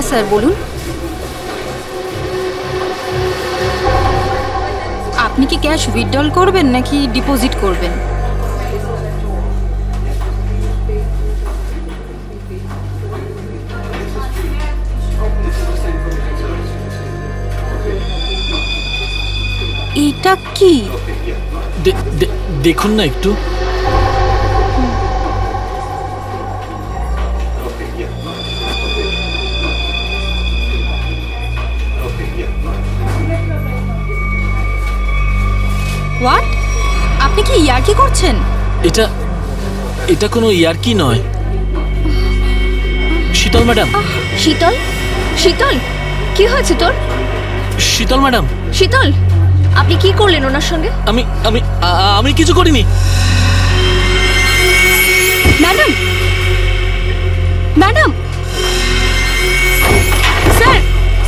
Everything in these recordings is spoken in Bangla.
স্যার বলুন। আপনি কি ক্যাশ উইথড্রল করবেন নাকি ডিপোজিট করবেন? এটা কি? দেখুন না একটু। হোয়াট? আপনি কি ইয়ার্কি করছেন? এটা কোনো ইয়ার্কি নয়। শীতল ম্যাডাম। শীতল? শীতল, কি হয়েছে তোর? শীতল ম্যাডাম। শীতল, আপনি কি করলেন ওনার সঙ্গে? আমি কিছু করিনি। ম্যাডাম, ম্যাডাম, স্যার,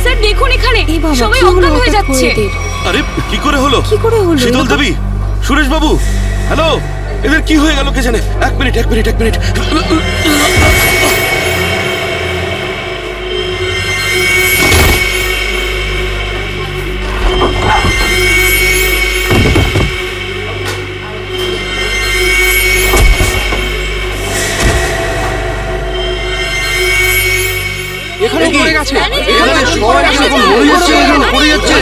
স্যার দেখুন এখানে সবাই অজ্ঞান হয়ে যাচ্ছে। আরে কি করে হলো? শীতল দেবী, সুরেশ বাবু, হ্যালো, এদের কি হয়ে গেল কে জানে? এক মিনিট। এখানে পড়ে গেছে। এখানে সবাই এখন মরে যাচ্ছে, পড়ে যাচ্ছে।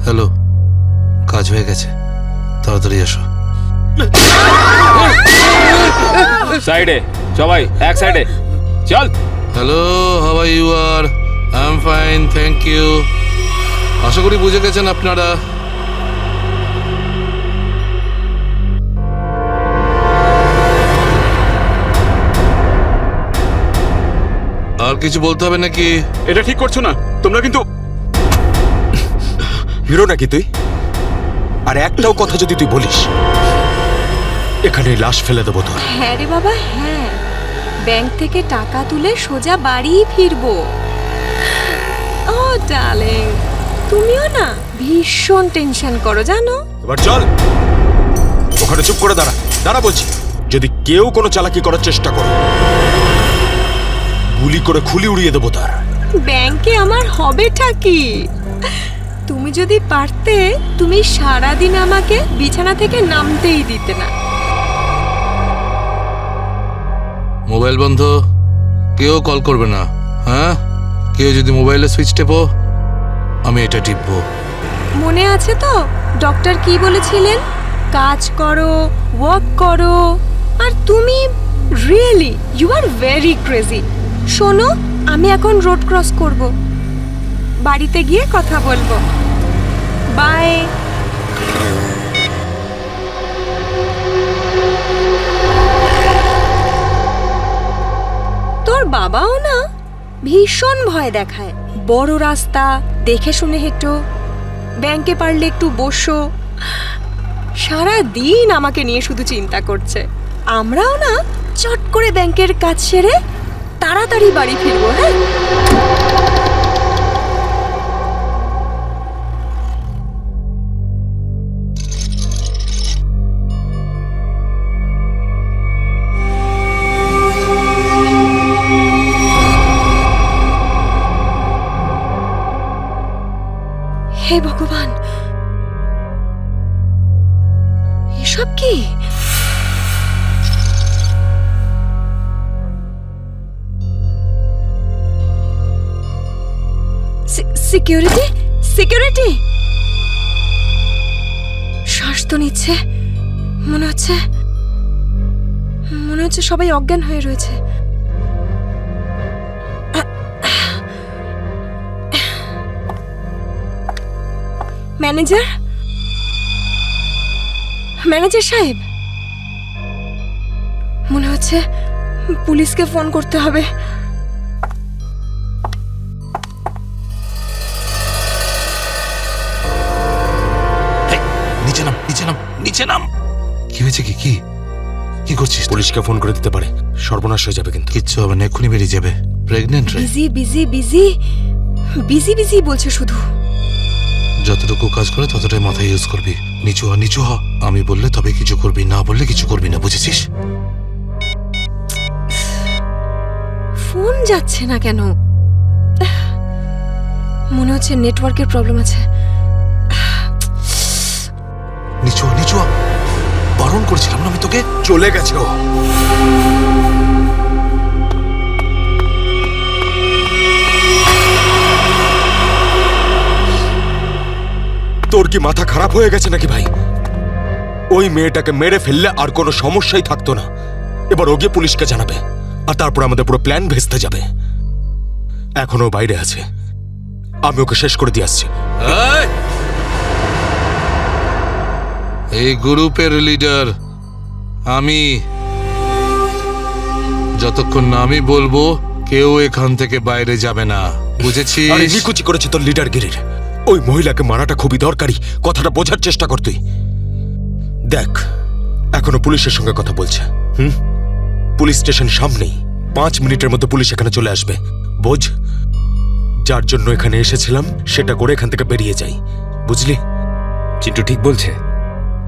হ্যালো, কাজ হয়ে গেছে, তাড়াতাড়ি এসো। সাইডে সবাই, এক সাইডে চল। Hello, how are you? আর I am fine, thank you. আশা করি বুঝে গেছেন আপনারা। আর কিছু বলতে হবে নাকি? এটা ঠিক করছো না তোমরা কিন্তু। হিরো নাকি তুই? আর একটাও কথা যদি তুই বলিস, এখানে লাশ ফেলে দেবো তোর। হ্যাঁ রে বাবা, হ্যাঁ, ব্যাংক থেকে টাকা তুলে সোজা বাড়ি ফিরবো। ও ডার্লিং, তুমিও না ভীষণ টেনশন করো জানো। এবার চল, ওখানে চুপ করে দাঁড়া বলছি। যদি কেউ কোনো চালাকি করার চেষ্টা করে, গুলি করে খুলি উড়িয়ে দেবো তার। ব্যাংকে আমার হবেটা কি? তুমি যদি পারতে, তুমি সারাদিন আমাকে বিছানা থেকে নামতেই দিতে না। মোবাইল বন্ধ, কেউ কল করবে না। হ্যাঁ, কেউ যদি মোবাইলে সুইচ টেপো, আমি এটা টিপবো। মনে আছে তো ডক্টর কি বলেছিলেন? কাজ করো, ওয়ার্ক করো। আর তুমি really you are very crazy. শোনো, আমি এখন রোড ক্রস করব, বাড়িতে গিয়ে কথা বলবো। বাই। তোর বাবাও না ভীষণ ভয় দেখায়। বড় রাস্তা দেখে শুনে হেঁটো, ব্যাংকে পারলে একটু বসো। সারা দিন আমাকে নিয়ে শুধু চিন্তা করছে। আমরাও না চট করে ব্যাংকের কাজ সেরে তাড়াতাড়ি বাড়ি ফিরবো। হ্যাঁ, হে ভগবান, এসব কি? Security, security. শ্বাস তো নিচ্ছে, মনে হচ্ছে সবাই অজ্ঞান হয়ে রয়েছে। ম্যানেজার, ম্যানেজার সাহেব, মনে হচ্ছে পুলিশকে ফোন করতে হবে। নিচে নাম, নিচে নাম। নিচে নাম। কি হয়েছে? কি কি কি করছিস? পুলিশকে ফোন করে দিতে পারে, সর্বনাশ হয়ে যাবে কিন্তু। কিচ্ছু হবে না, এক্ষুনি বেরিয়ে যাবে। প্রেগনেন্ট রে। Busy busy busy busy busy বলছে শুধু। যতটুকু কাজ করে ততটাই মাথায় ইউজ করবি। নিচু হ, নিচু হ। আমি বললে তবে কিছু করবি, না বললে কিছু করবি না, বুঝেছিস? ফোন যাচ্ছে না কেন? মনে হচ্ছে নেটওয়ার্কের প্রবলেম আছে। নিচু হ, নিচু হ। বারণ করেছিলাম না আমি তোকে? চলে গেছে ও। তোর কি মাথা খারাপ হয়ে গেছে নাকি ভাই? ওই মেয়েটাকে মেরে ফেললে আর কোনো সমস্যাই থাকতো না। এবার ও গিয়ে পুলিশকে জানাবে, আর তারপর আমাদের পুরো প্ল্যান ভেস্তে যাবে। এখনো বাইরে আছে, আমি ওকে শেষ করে দিয়ে আসছি। এই গ্রুপের লিডার আমি। যতক্ষণ না আমি বলবো কেউ এখান থেকে বাইরে যাবে না, বুঝেছিস? আরে নিকুচি করেছে তোর লিডারগিরির। ওই মহিলাকে মারাটা খুবই দরকারি, কথাটা বোঝার চেষ্টা কর তুই। দেখ, এখনো পুলিশের সঙ্গে কথা বলছে। পুলিশ স্টেশন সামনেই, 5 মিনিটের মধ্যে পুলিশ এখানে চলে আসবে। বোঝ, যার জন্য এখানে এসেছিলাম সেটা করে এখান থেকে বেরিয়ে যাই, বুঝলি? চিন্টু ঠিক বলছে,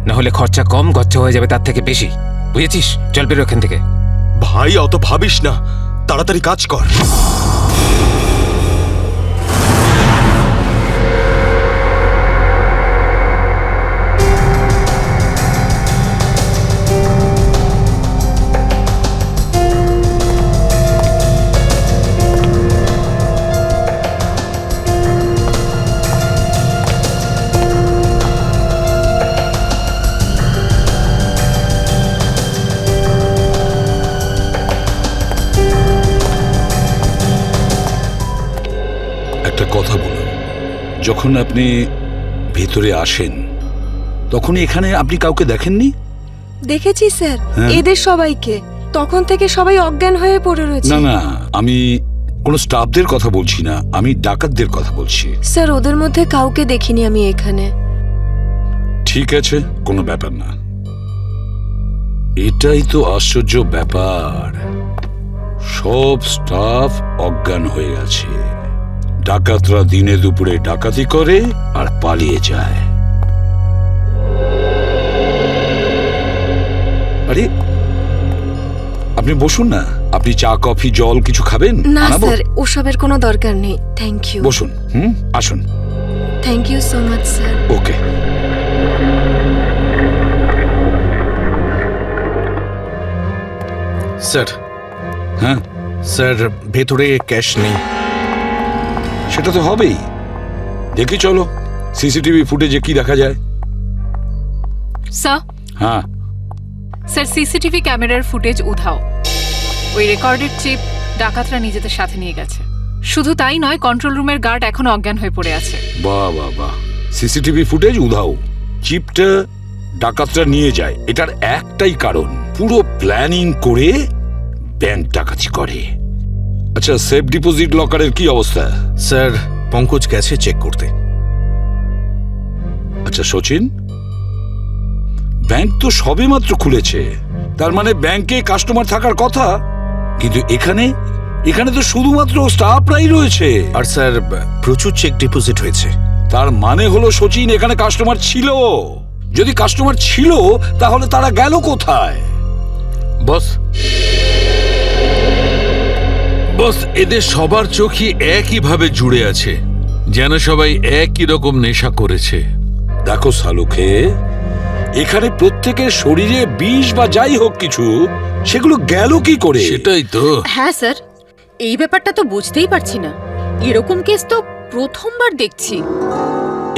না হলে খরচা কম খরচা হয়ে যাবে তার থেকে বেশি, বুঝেছিস? চল বেরো এখান থেকে। ভাই অত ভাবিস না, তাড়াতাড়ি কাজ কর। কথা বলুন, যখন আপনি ভিতরে আসেন তখন এখানে আপনি কাউকে দেখেননি? দেখেছি স্যার, এদের সবাইকে। তখন থেকে সবাই অজ্ঞান হয়ে পড়ে রয়েছে। না না, আমি কোনো স্টাফদের কথা বলছি না, আমি ডাকাতদের কথা বলছি। স্যার, ওদের মধ্যে কাউকে দেখিনি আমি এখানে। ঠিক আছে, কোনো ব্যাপার না। এটাই তো আশ্চর্য ব্যাপার, সব স্টাফ অজ্ঞান হয়ে গেছে। ডাকাতরা দিনে দুপুরে ডাকাতি করে আর পালিয়ে যায়। আরে আপনি বসুন না, আপনি চা কফি জল কিছু খাবেন? না স্যার, ওসবের কোনো দরকার নেই, থ্যাংক ইউ। বসুন, আসুন। Thank you so much sir. Okay. Sir. হ্যাঁ স্যার, ভেতরে ক্যাশ নেই। সেটা তো হবেই, দেখি চলো সিসিটিভি ফুটেজে কি দেখা যায়। স্যার। হ্যাঁ স্যার, সিসিটিভি ক্যামেরার ফুটেজ উধাও। ওই রেকর্ডেড চিপ ডাকাতরা নিজেদের সাথে নিয়ে গেছে। শুধু তাই নয়, কন্ট্রোল রুমের গার্ড এখনো অজ্ঞান হয়ে পড়ে আছে। বাহ বাহ বাহ, সিসিটিভি ফুটেজ উধাও, চিপটা ডাকাতরা নিয়ে যায়, এটার একটাই কারণ, পুরো প্ল্যানিং করে ব্যাংক ডাকাতি করে। আচ্ছা, সেফ ডিপোজিট লকারের কি অবস্থা? স্যার, পঙ্কজ গেছে চেক করতে। আচ্ছা সচিন, ব্যাংক তো সবেমাত্র খুলেছে, তার মানে ব্যাংকে কাস্টমার থাকার কথা, কিন্তু এখানে তো শুধুমাত্র স্টাফরাই রয়েছে। আর স্যার, প্রচুর চেক ডিপোজিট হয়েছে। তার মানে হলো সচিন, এখানে কাস্টমার ছিল। যদি কাস্টমার ছিল তাহলে তারা গেল কোথায়? বস, এদের সবার চোখই একইভাবে জুড়ে আছে, যেন সবাই একই রকম নেশা করেছে। দেখো সালুকে, এখানে প্রত্যেকের শরীরে বিষ বা যাই হোক কিছু, সেগুলো গেল কি করে? সেটাই তো। হ্যাঁ স্যার, এই ব্যাপারটা তো বুঝতেই পারছি না। এরকম কেস তো প্রথমবার দেখছি।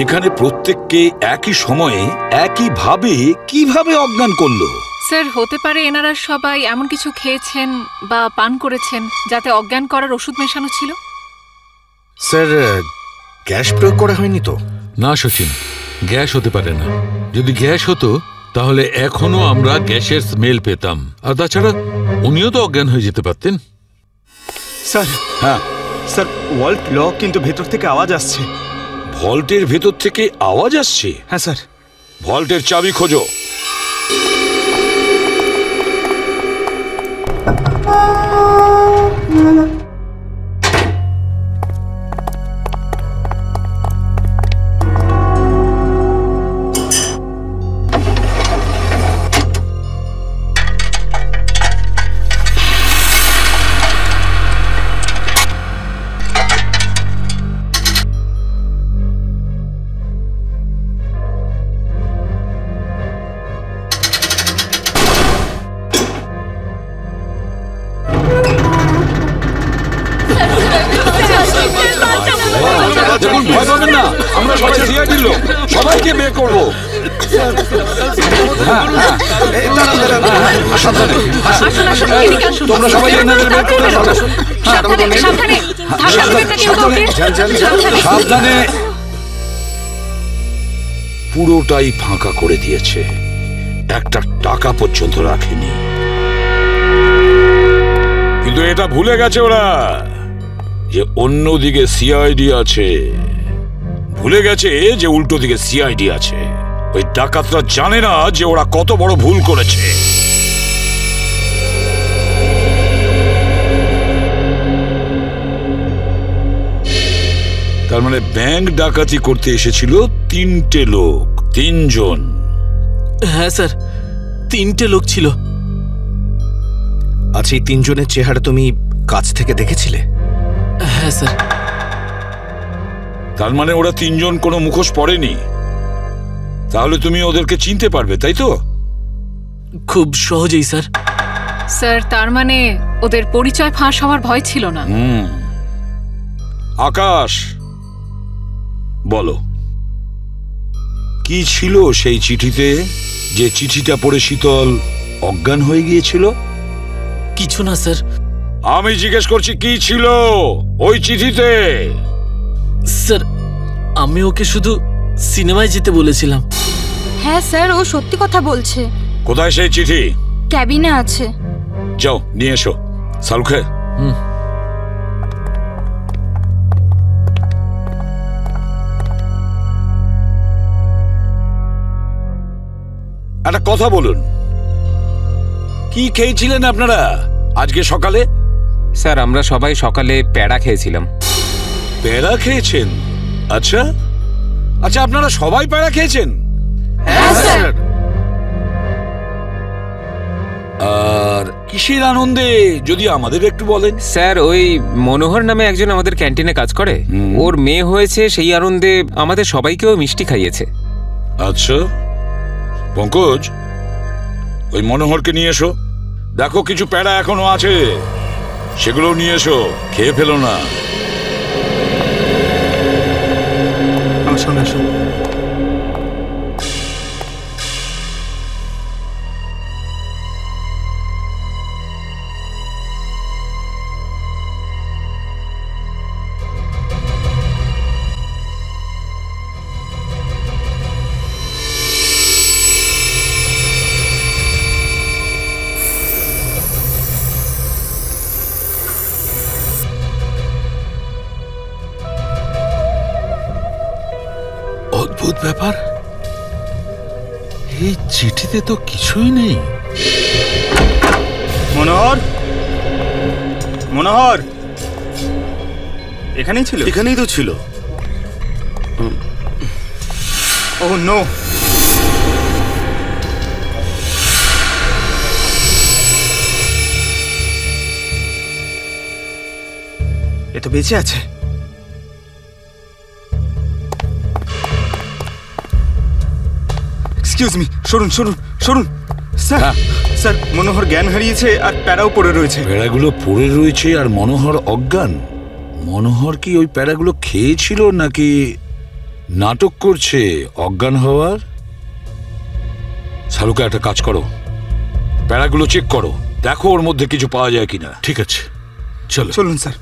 এখানে প্রত্যেককে একই সময়ে একইভাবে কিভাবে অজ্ঞান করলো? স্যার, হতে পারে এনারা সবাই এমন কিছু খেয়েছেন বা পান করেছেন যাতে অজ্ঞান করার ওষুধ মেশানো ছিল। স্যার, গ্যাস প্রয়োগ করা হয়নি তো? না সচিন, গ্যাস হতে পারে না। যদি গ্যাস হতো তাহলে এখনো আমরা গ্যাসের স্মেল পেতাম, আর তাছাড়া উনিও তো অজ্ঞান হয়ে যেতে পারতেন। স্যার। হ্যাঁ স্যার, ওয়াল্ট লক, কিন্তু ভেতর থেকে আওয়াজ আসছে। ভল্টের ভেতর থেকে আওয়াজ আসছে? হ্যাঁ স্যার। ভল্টের চাবি খোঁজো। আমরা সবাই সিআইডির লোক, সবাইকে বের করবো। তোমরা সবাই এনাদের বের করে সাবধানে। পুরোটাই ফাঁকা করে দিয়েছে, একটা টাকা পর্যন্ত রাখেনি। কিন্তু এটা ভুলে গেছে ওরা যে অন্যদিকে সিআইডি আছে। ভুলে গেছে যে উল্টো দিকে সিআইডি আছে। ওই ডাকাতরা জানে না যে ওরা কত বড় ভুল করেছে। তার মানে ব্যাংক ডাকাতি করতে এসেছিল 3টে লোক, 3 জন। হ্যাঁ স্যার, 3টে লোক ছিল। আচ্ছা, এই 3 জনের চেহারা তুমি কাছ থেকে দেখেছিলে? হ্যাঁ স্যার। তার মানে ওরা 3 জন কোনো মুখোশ পরেনি। তাহলে তুমি ওদেরকে চিনতে পারবে, তাই তো? খুব সহজেই স্যার। স্যার, তার মানে ওদের পরিচয় ফাঁস হওয়ার ভয় ছিল না। আকাশ, বলো কি ছিল সেই চিঠিতে, যে চিঠিটা পড়ে শীতল অজ্ঞান হয়ে গিয়েছিল? কিছু না স্যার। আমি জিজ্ঞেস করছি কি ছিল ওই চিঠিতে? স্যার, আমি ওকে শুধু সিনেমায় যেতে বলেছিলাম। হ্যাঁ স্যার, ও সত্যি কথা বলছে। কোথায় সেই চিঠি? ক্যাবিনে আছে। যাও নিয়ে এসো। সালুখে, একটা কথা বলুন, কি খেয়েছিলেন আপনারা আজকে সকালে? স্যার, আমরা সবাই সকালে প্যাড়া খেয়েছিলাম। প্যাড়া খেয়েছেন? আচ্ছা আচ্ছা, আপনারা সবাই প্যাড়া খেয়েছেন? হ্যাঁ স্যার। আর কিসের আনন্দে যদি আমাদের একটু বলেন? স্যার, ওই মনোহর নামে একজন আমাদের ক্যান্টিনে কাজ করে, ওর মেয়ে হয়েছে, সেই আনন্দে আমাদের সবাইকেও মিষ্টি খাইয়েছে। আচ্ছা পঙ্কজ, ওই মনোহরকে নিয়ে এসো। দেখো কিছু প্যাড়া এখনো আছে, সেগুলো নিয়ে এসো, খেয়ে ফেলো না। আসুন আসুন। অদ্ভুত ব্যাপার, এই চিঠিতে তো কিছুই নেই। মনোহর, মনোহর এখানেই ছিল? এখানেই তো ছিল। ও নো, এ তো বেঁচে আছে। এক্সকিউজ মি, সরুন সরুন সরুন। স্যার স্যার, মনোহর জ্ঞান হারিয়েছে আর প্যারাও পড়ে রয়েছে। প্যাড়াগুলো পড়ে রয়েছে আর মনোহর অজ্ঞান? মনোহর কি ওই প্যাড়াগুলো খেয়েছিল নাকি নাটক করছে অজ্ঞান হওয়ার? শালুকা, একটা কাজ করো, প্যাড়াগুলো চেক করো, দেখো ওর মধ্যে কিছু পাওয়া যায় কিনা। ঠিক আছে, চলো। চলুন স্যার।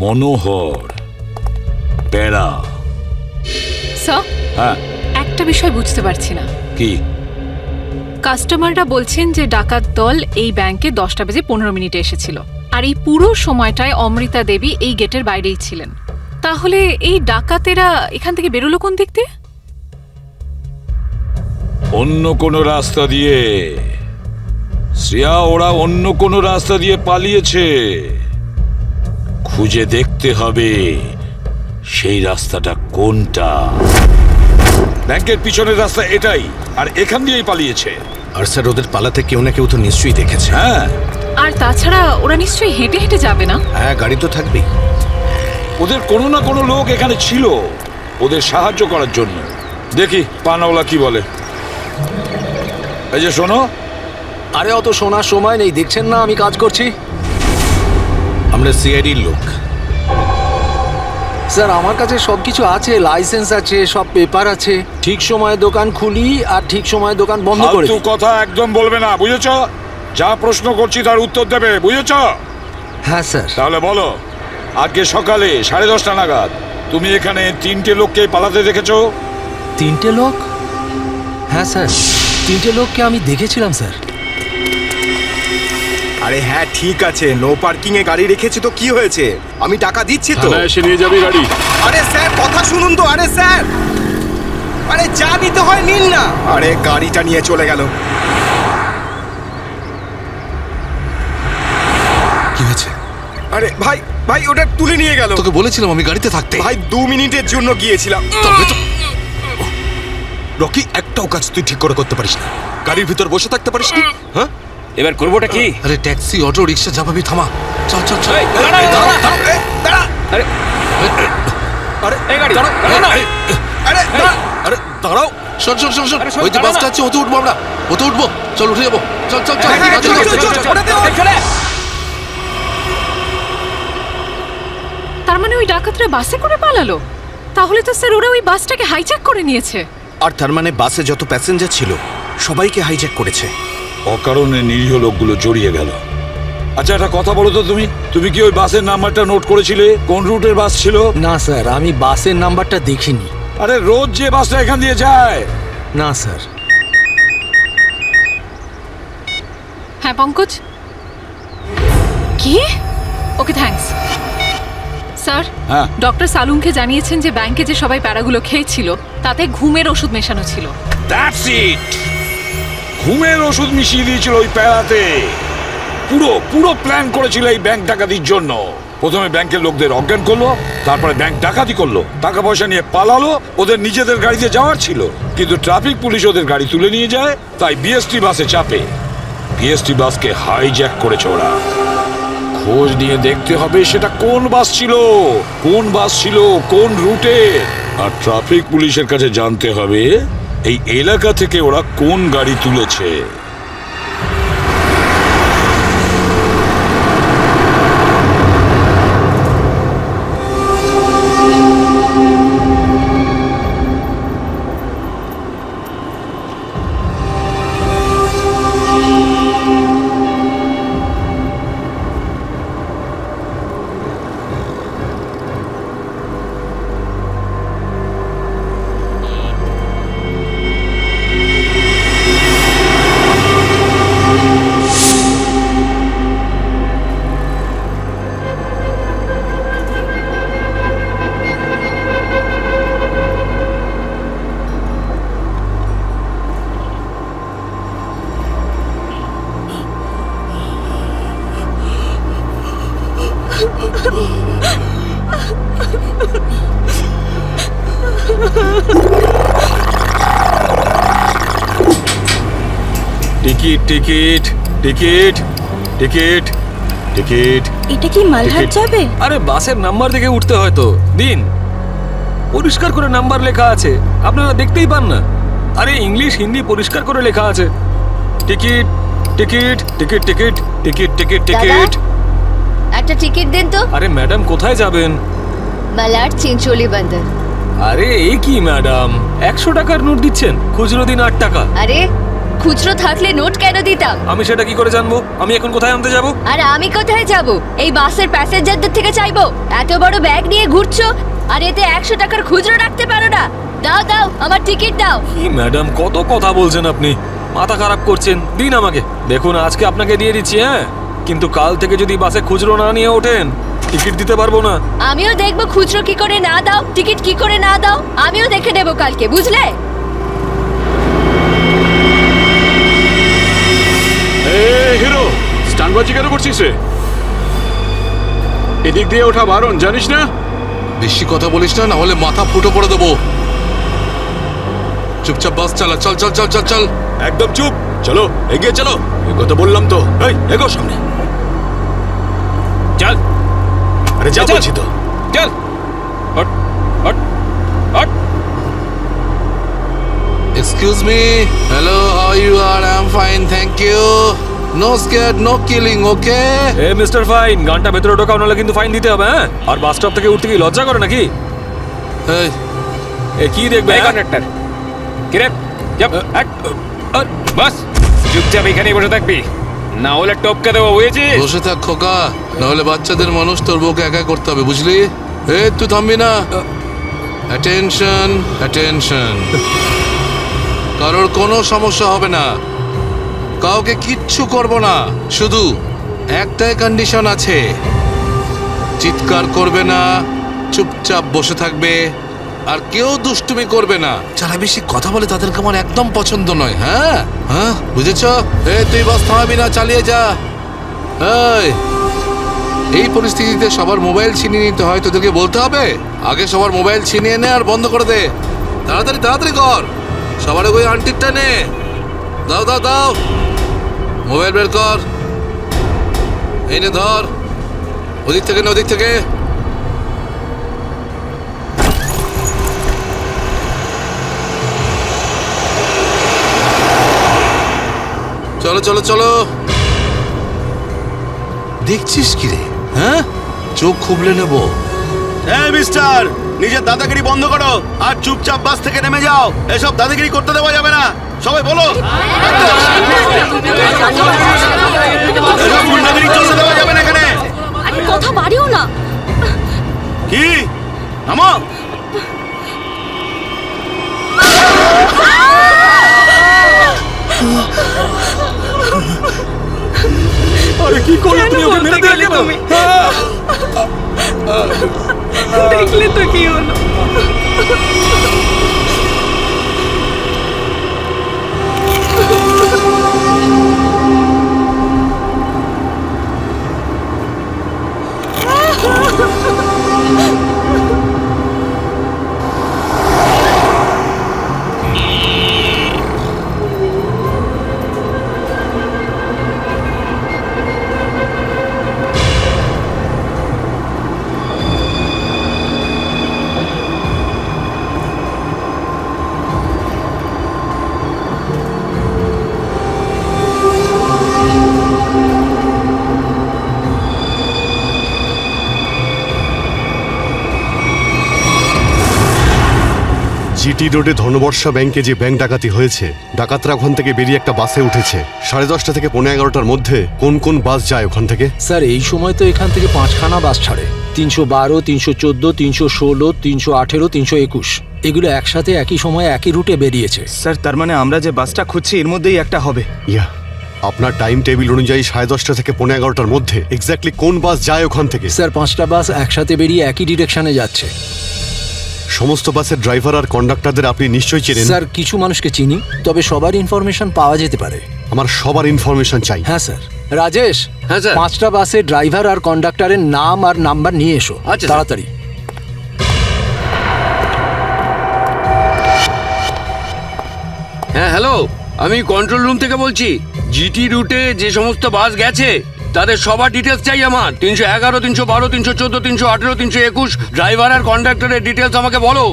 মনোহর, প্যাড়া। স্যার, হ্যাঁ, একটা বিষয় বুঝতে পারছি না। কি? কাস্টমাররা বলছেন যে ডাকাত দল এই ব্যাংকে 10টা বেজে 15 মিনিটে এসেছিল, আর এই পুরো সময়টায় অমৃতা দেবী এই গেটের বাইরেই ছিলেন। তাহলে এই ডাকাতেরা এখান থেকে বেরোলো কোন দিক দিয়ে? অন্য কোনো রাস্তা দিয়ে। শ্রেয়া, ওরা অন্য কোনো রাস্তা দিয়ে পালিয়েছে। খুঁজে দেখতে হবে সেই রাস্তাটা কোনটা। ব্যাংকের পিছনের রাস্তা এটাই, আর এখান দিয়েই পালিয়েছে। আর স্যার ওদের পালাতে কেউ না কেউ তো নিশ্চয়ই দেখেছে। হ্যাঁ, আর তাছাড়া ওরা নিশ্চয়ই হেঁটে হেঁটে যাবে না? হ্যাঁ, গাড়ি তো থাকবেই। ওদের কোনো না কোনো লোক এখানে ছিল ওদের সাহায্য করার জন্য। দেখি পানাওয়ালা কি বলে। এই যে শোনো। আরে অত শোনার সময় নেই, দেখছেন না আমি কাজ করছি। আমরা সিআইডির লোক স্যার। আমার কাছে সবকিছু আছে, লাইসেন্স আছে, সব পেপার আছে। ঠিক সময়ে দোকান খুলি আর ঠিক সময়ে দোকান বন্ধ করে দিই। ফালতু কথা একদম বলবে না, বুঝেছো? যা প্রশ্ন করছি তার উত্তর দেবে, বুঝেছো? হ্যাঁ স্যার। তাহলে বলো, আজকে সকালে 10:30 নাগাদ তুমি এখানে 3টে লোককে পালাতে দেখেছো? 3টে লোক? হ্যাঁ স্যার, 3টে লোককে আমি দেখেছিলাম স্যার। আরে হ্যাঁ ঠিক আছে, নো পার্কিং এ গাড়ি রেখেছি তো কি হয়েছে? আমি টাকা দিচ্ছি তো। এসে নিয়ে যাবি গাড়ি। আরে স্যার কথা শুনুন তো। আরে স্যার, আরে যা নিতে হয় নিন না। আরে গাড়িটা নিয়ে চলে গেল। কি হয়েছে? আরে ভাই ভাই ওটা তুলে নিয়ে গেল। তোকে বলেছিলাম আমি গাড়িতে থাকতে। ভাই 2 মিনিটের জন্য গিয়েছিলাম। রকি, একটাও কাজ তুই ঠিক করে করতে পারিস না। গাড়ির ভিতর বসে থাকতে পারিস না? হ্যাঁ, এবার করবোটা কি? আরে ট্যাক্সি, অটো, রিক্সা যা পাবি থামা। চল চল চল। দাঁড়া। আরে আরে এই গাড়ি দাঁড়াও, আরে আরে দাঁড়াও। শোন শোন শোন শোন, আরে শোন, ওই যে দাঁড়া বাসটা না। আছে, ওতে উঠবো আমরা। ওতে উঠবো, চল উঠে যাবো। চল চল চল। হ্যাঁ, তাড়াতাড়ি চল, কর, চল, চল, তাড়াতাড়ি চল, কর। ওটাতে ওঠ। তার মানে ওই ডাকাতরা বাসে করে পালালো? তাহলে তো স্যার ওরা ওই বাসটাকে হাইজ্যাক করে নিয়েছে। আর তার মানে বাসে যত প্যাসেঞ্জার ছিল সবাইকে হাইজ্যাক করেছে। অকারণে নিরীহ লোকগুলো জড়িয়ে গেল। আচ্ছা একটা কথা বলো তো, তুমি কি ওই বাসের নাম্বারটা নোট করেছিলে? কোন রুটের বাস ছিল? না স্যার, আমি বাসের নাম্বারটা দেখিনি। আরে রোজ যে বাসটা এখান দিয়ে যায়। না স্যার। হ্যাঁ পঙ্কজ। কি? Okay thanks sir. হ্যাঁ, ডক্টর সালুমকে জানিয়েছেন যে ব্যাংকে যে সবাই প্যারাগুলো খেয়েছিল তাতে ঘুমের ওষুধ মেশানো ছিল। That's it. ঘুমের ওষুধ মিশিয়ে দিয়েছিল ওই প্যারাতে। পুরো প্ল্যান করেছিল এই ব্যাংক ডাকাতির জন্য। প্রথমে ব্যাংকের লোকদের অজ্ঞান করলো, তারপরে ব্যাংক ডাকাতি করলো, টাকা পয়সা নিয়ে পালালো। ওদের নিজেদের গাড়িতে যাওয়ার ছিল, কিন্তু ট্রাফিক পুলিশ ওদের গাড়ি তুলে নিয়ে যায়, তাই বিএসটি বাসে চাপে। বিএসটি বাসকে হাইজ্যাক করেছে ওরা। খোঁজ নিয়ে দেখতে হবে সেটা কোন বাস ছিল, কোন রুটে। আর ট্রাফিক পুলিশের কাছে জানতে হবে এই এলাকা থেকে ওরা কোন গাড়ি তুলেছে। Ticket ticket ticket ticket ticket. এটা কি মালহাট যাবে? আরে বাসের নাম্বার দেখে উঠতে হয় তো। দিন, পরিষ্কার করে নাম্বার লেখা আছে, আপনারা দেখতেই পান না? আরে ইংলিশ হিন্দি পরিষ্কার করে লেখা আছে। Ticket ticket ticket ticket ticket ticket ticket. একটা টিকিট দিন তো। আরে ম্যাডাম কোথায় যাবেন? মালাড চিনচোলি বন্দর। আরে এই কি ম্যাডাম, 100 টাকার নোট দিচ্ছেন, খুচরো দিন 8 টাকা। আরে খুচরো থাকলে নোট কেন দিতাম? আমি সেটা কি করে জানবো? আমি এখন কোথায় আনতে যাব? আর আমি কোথায় যাব? এই বাসের প্যাসেঞ্জারদের থেকে চাইবো? এত বড় ব্যাগ নিয়ে ঘুরছো আর এতে 100 টাকার খুচরো রাখতে পারো না? দাও দাও, আমার টিকিট দাও। কি ম্যাডাম, কত কথা বলছেন আপনি, মাথা খারাপ করছেন। দিন আমাকে। দেখুন আজকে আপনাকে দিয়ে দিচ্ছি, হ্যাঁ, কিন্তু কাল থেকে যদি বাসে খুচরো না নিয়ে ওঠেন টিকিট দিতে পারবো না। আমিও দেখবো খুচরো কি করে না দাও, টিকিট কি করে না দাও, আমিও দেখে নেবো কালকে, বুঝলে? এই গুন্ডাবাজি কেন করছিস রে? এদিক দিয়ে ওঠা বারণ, জানিস না? বেশি কথা বলিস না, না হলে মাথা ফুটো করে দেবো। চুপচাপ বাস চালা, চল চল চল চল চল। একদম চুপ, চলো এগিয়ে চলো। এই কথা বললাম তো। এই এগো সামনে। চল। আরে যা বলছি তো। চল। Hot hot hot. Excuse me. Hello, how you are? I'm fine, thank you. No scared, no killing, okay? A mister fine, গানটা ভেতরে ঢোকাও নাহলে কিন্তু ফাইন দিতে হবে। হ্যাঁ, আর বাস স্টপ থেকে উঠতে কি লজ্জা করে নাকি? এই এ কি দেখবে কন্ডাক্টর? কি রে? যাব বাস চুপচাপ এখানেই বসে থাকবি, না হলে টপকে দেবো, বুঝেছিস? বসে থাক খোকা, না হলে বাচ্চাদের মানুষ তোর বউকে একা করতে হবে, বুঝলি? এই তুই থামবি না। Attention attention. কারোর কোনো সমস্যা হবে না, কাউকে কিচ্ছু করব না। শুধু একটাই কন্ডিশন আছে, চিৎকার করবে না, চুপচাপ বসে থাকবে, আর কেউ দুষ্টুমি করবে না। যারা বেশি কথা বলে তাদেরকে আমার একদম পছন্দ নয়। হ্যাঁ হ্যাঁ, বুঝেছ? তুই বাস থামাবি না, চালিয়ে যা। এই পরিস্থিতিতে সবার মোবাইল ছিনিয়ে নিতে হয়, তোদেরকে বলতে হবে? আগে সবার মোবাইল ছিনিয়ে নে আর বন্ধ করে দে। তাড়াতাড়ি তাড়াতাড়ি কর, সবার ওই আন্টিকটা নে। দাও দাও দাও, মোবাইল বের কর। এই নে ধর, ওদিক থেকে না ওদিক থেকে। চলো চলো চলো। দেখছিস কি রে? হ্যাঁ, চোখ খুবলে নেব। এই মিস্টার, নিজের দাদাগিরি বন্ধ করো আর চুপচাপ বাস থেকে নেমে যাও। এসব দাদাগিরি করতে দেওয়া যাবে না, সবাই বলো। এসব গুন্ডাগিরি চলতে দেওয়া যাবে না এখানে। আরে কথা বাড়িও না। কি নামো। আরে কি করলে তুমি? ওকে মেরে দিলে কেন? দেখলে তো কি হলো। জিটি রোডে ধনবর্ষা ব্যাংকে যে ব্যাংক ডাকাতি হয়েছে, ডাকাতরা ওখান থেকে বেরিয়ে একটা বাসে উঠেছে। 10:30 থেকে 11:15টার মধ্যে কোন কোন বাস যায় ওখান থেকে? স্যার এই সময় তো এখান থেকে 5খানা বাস ছাড়ে। 312, 314, 316, 318, 321 এগুলো একসাথে একই সময়ে একই রুটে বেরিয়েছে। স্যার তার মানে আমরা যে বাসটা খুঁজছি এর মধ্যেই একটা হবে। ইয়া, আপনার টাইম টেবিল অনুযায়ী 10:30 থেকে 11:15টার মধ্যে এক্স্যাক্টলি কোন বাস যায় ওখান থেকে? স্যার 5টা বাস একসাথে বেরিয়ে একই ডিরেকশনে যাচ্ছে। সমস্ত বাসের ড্রাইভার আর কন্ডাক্টরদের আপনি নিশ্চয়ই চেনেন? স্যার কিছু মানুষকে চিনি, তবে সবার ইনফরমেশন পাওয়া যেতে পারে। আমার সবার ইনফরমেশন চাই। হ্যাঁ স্যার। রাজেশ, হ্যাঁ স্যার। 5টা বাসের ড্রাইভার আর কন্ডাক্টরের নাম আর নাম্বার নিয়ে এসো। আচ্ছা তাড়াতাড়ি। হ্যাঁ হ্যালো, আমি কন্ট্রোল রুম থেকে বলছি। জিটি রুটে যে সমস্ত বাস গেছে তাদের সবার ডিটেলস চাই আমার। 311, 312, 314, 318, 321 ড্রাইভার আর কন্ডাক্টরের ডিটেলস আমাকে বলো।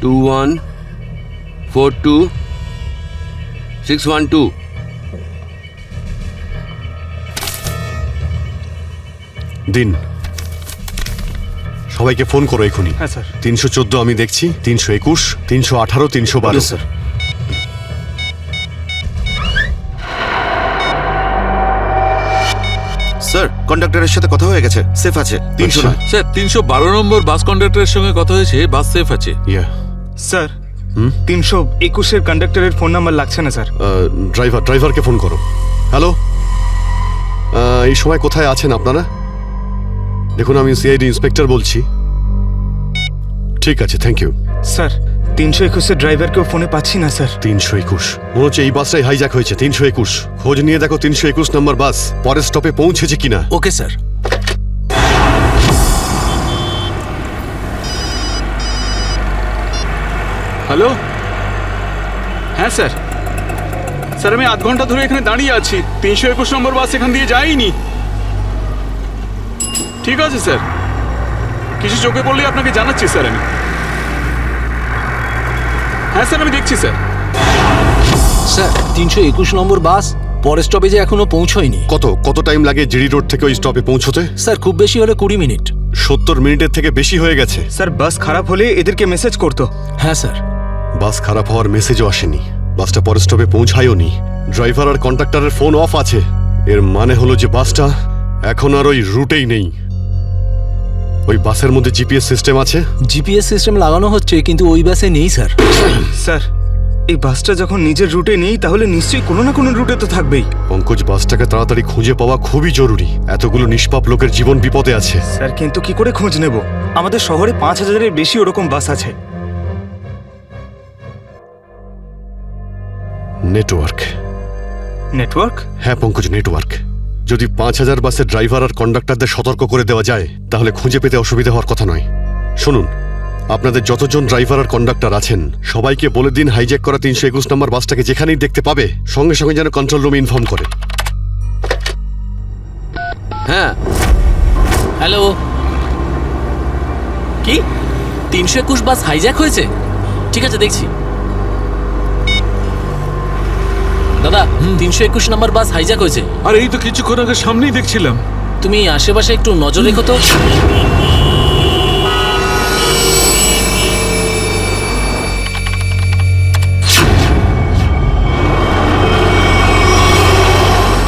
টু 1 4 2 6 1 2। দিন, সবাইকে ফোন করো এখনই। হ্যাঁ স্যার। 314 আমি দেখছি, 321, 318, 312। স্যার। স্যার কন্ডাক্টরের সাথে কথা হয়ে গেছে, সেফ আছে। 300 নয় স্যার, 312 নম্বর বাস কন্ডাক্টরের সঙ্গে কথা হয়েছে, বাস সেফ আছে। স্যার 321 কন্ডাক্টরের ফোন নাম্বার লাগছে না স্যার। ড্রাইভারকে ফোন করো। হ্যালো এই সময় কোথায় আছেন আপনারা? দেখুন, আমি সিআইডি ইন্সপেক্টর বলছি। ঠিক আছে, থ্যাংক ইউ স্যার। 321-এর ড্রাইভারকেও ফোনে পাচ্ছি না স্যার। 321 মনে হচ্ছে এই বাসটাই হাইজ্যাক হয়েছে। 321 খোঁজ নিয়ে দেখো 321 নম্বর বাস পরের স্টপে পৌঁছেছে কিনা। Okay sir. হ্যালো, হ্যাঁ স্যার। স্যার আমি আধ ঘন্টা ধরে এখানে দাঁড়িয়ে আছি। 321 নম্বর বাস এখান দিয়ে যায়নি। ঠিক আছে স্যার, কিছু চোখে পড়লেই আপনাকে জানাচ্ছি স্যার আমি। হ্যাঁ স্যার, আমি দেখছি স্যার। স্যার 321 নম্বর বাস পরের স্টপেজে এখনো পৌঁছয়নি। কত টাইম লাগে জিডি রোড থেকে ওই স্টপে পৌঁছতে? স্যার খুব বেশি হলে 20 মিনিট। 70 মিনিটের থেকে বেশি হয়ে গেছে। স্যার বাস খারাপ হলে এদেরকে মেসেজ করতো। হ্যাঁ স্যার। বাস খারাপ হওয়ার মেসেজও আসেনি, বাসটা পরের স্টপে পৌঁছায়ও নি। ড্রাইভার আর কন্ডাক্টরের ফোন অফ আছে। এর মানে হলো যে বাসটা এখন আর ওই রুটেই নেই। ওই বাসের মধ্যে জিপিএস সিস্টেম আছে? জিপিএস সিস্টেম লাগানো হচ্ছে, কিন্তু ওই বাসে নেই স্যার। স্যার এই বাসটা যখন নিজের রুটে নেই তাহলে নিশ্চয়ই কোনো না কোনো রুটে তো থাকবেই। পঙ্কজ, বাসটাকে তাড়াতাড়ি খুঁজে পাওয়া খুবই জরুরি। এতগুলো নিষ্পাপ লোকের জীবন বিপদে আছে। স্যার কিন্তু কি করে খোঁজ নেব? আমাদের শহরে 5000-এর বেশি ওরকম বাস আছে। নেটওয়ার্ক। নেটওয়ার্ক? হ্যাঁ পঙ্কজ, নেটওয়ার্ক। যদি 5000 বাসের ড্রাইভার আর কন্ডাক্টরদের সতর্ক করে দেওয়া যায় তাহলে খুঁজে পেতে অসুবিধা হওয়ার কথা নয়। শুনুন, আপনাদের যতজন ড্রাইভার আর কন্ডাক্টর আছেন সবাইকে বলে দিন হাইজ্যাক করা 321 নম্বর বাসটাকে যেখানেই দেখতে পাবে সঙ্গে সঙ্গে যেন কন্ট্রোল রুমে ইনফর্ম করে। হ্যাঁ, হ্যালো। কি 321 বাস হাইজ্যাক হয়েছে? ঠিক আছে, দেখছি। দাদা, 321 নম্বর বাস হাইজ্যাক হয়েছে। আর এই তো কিছুক্ষণ আগে সামনেই দেখছিলাম। তুমি আশেপাশে একটু নজর রেখো তো।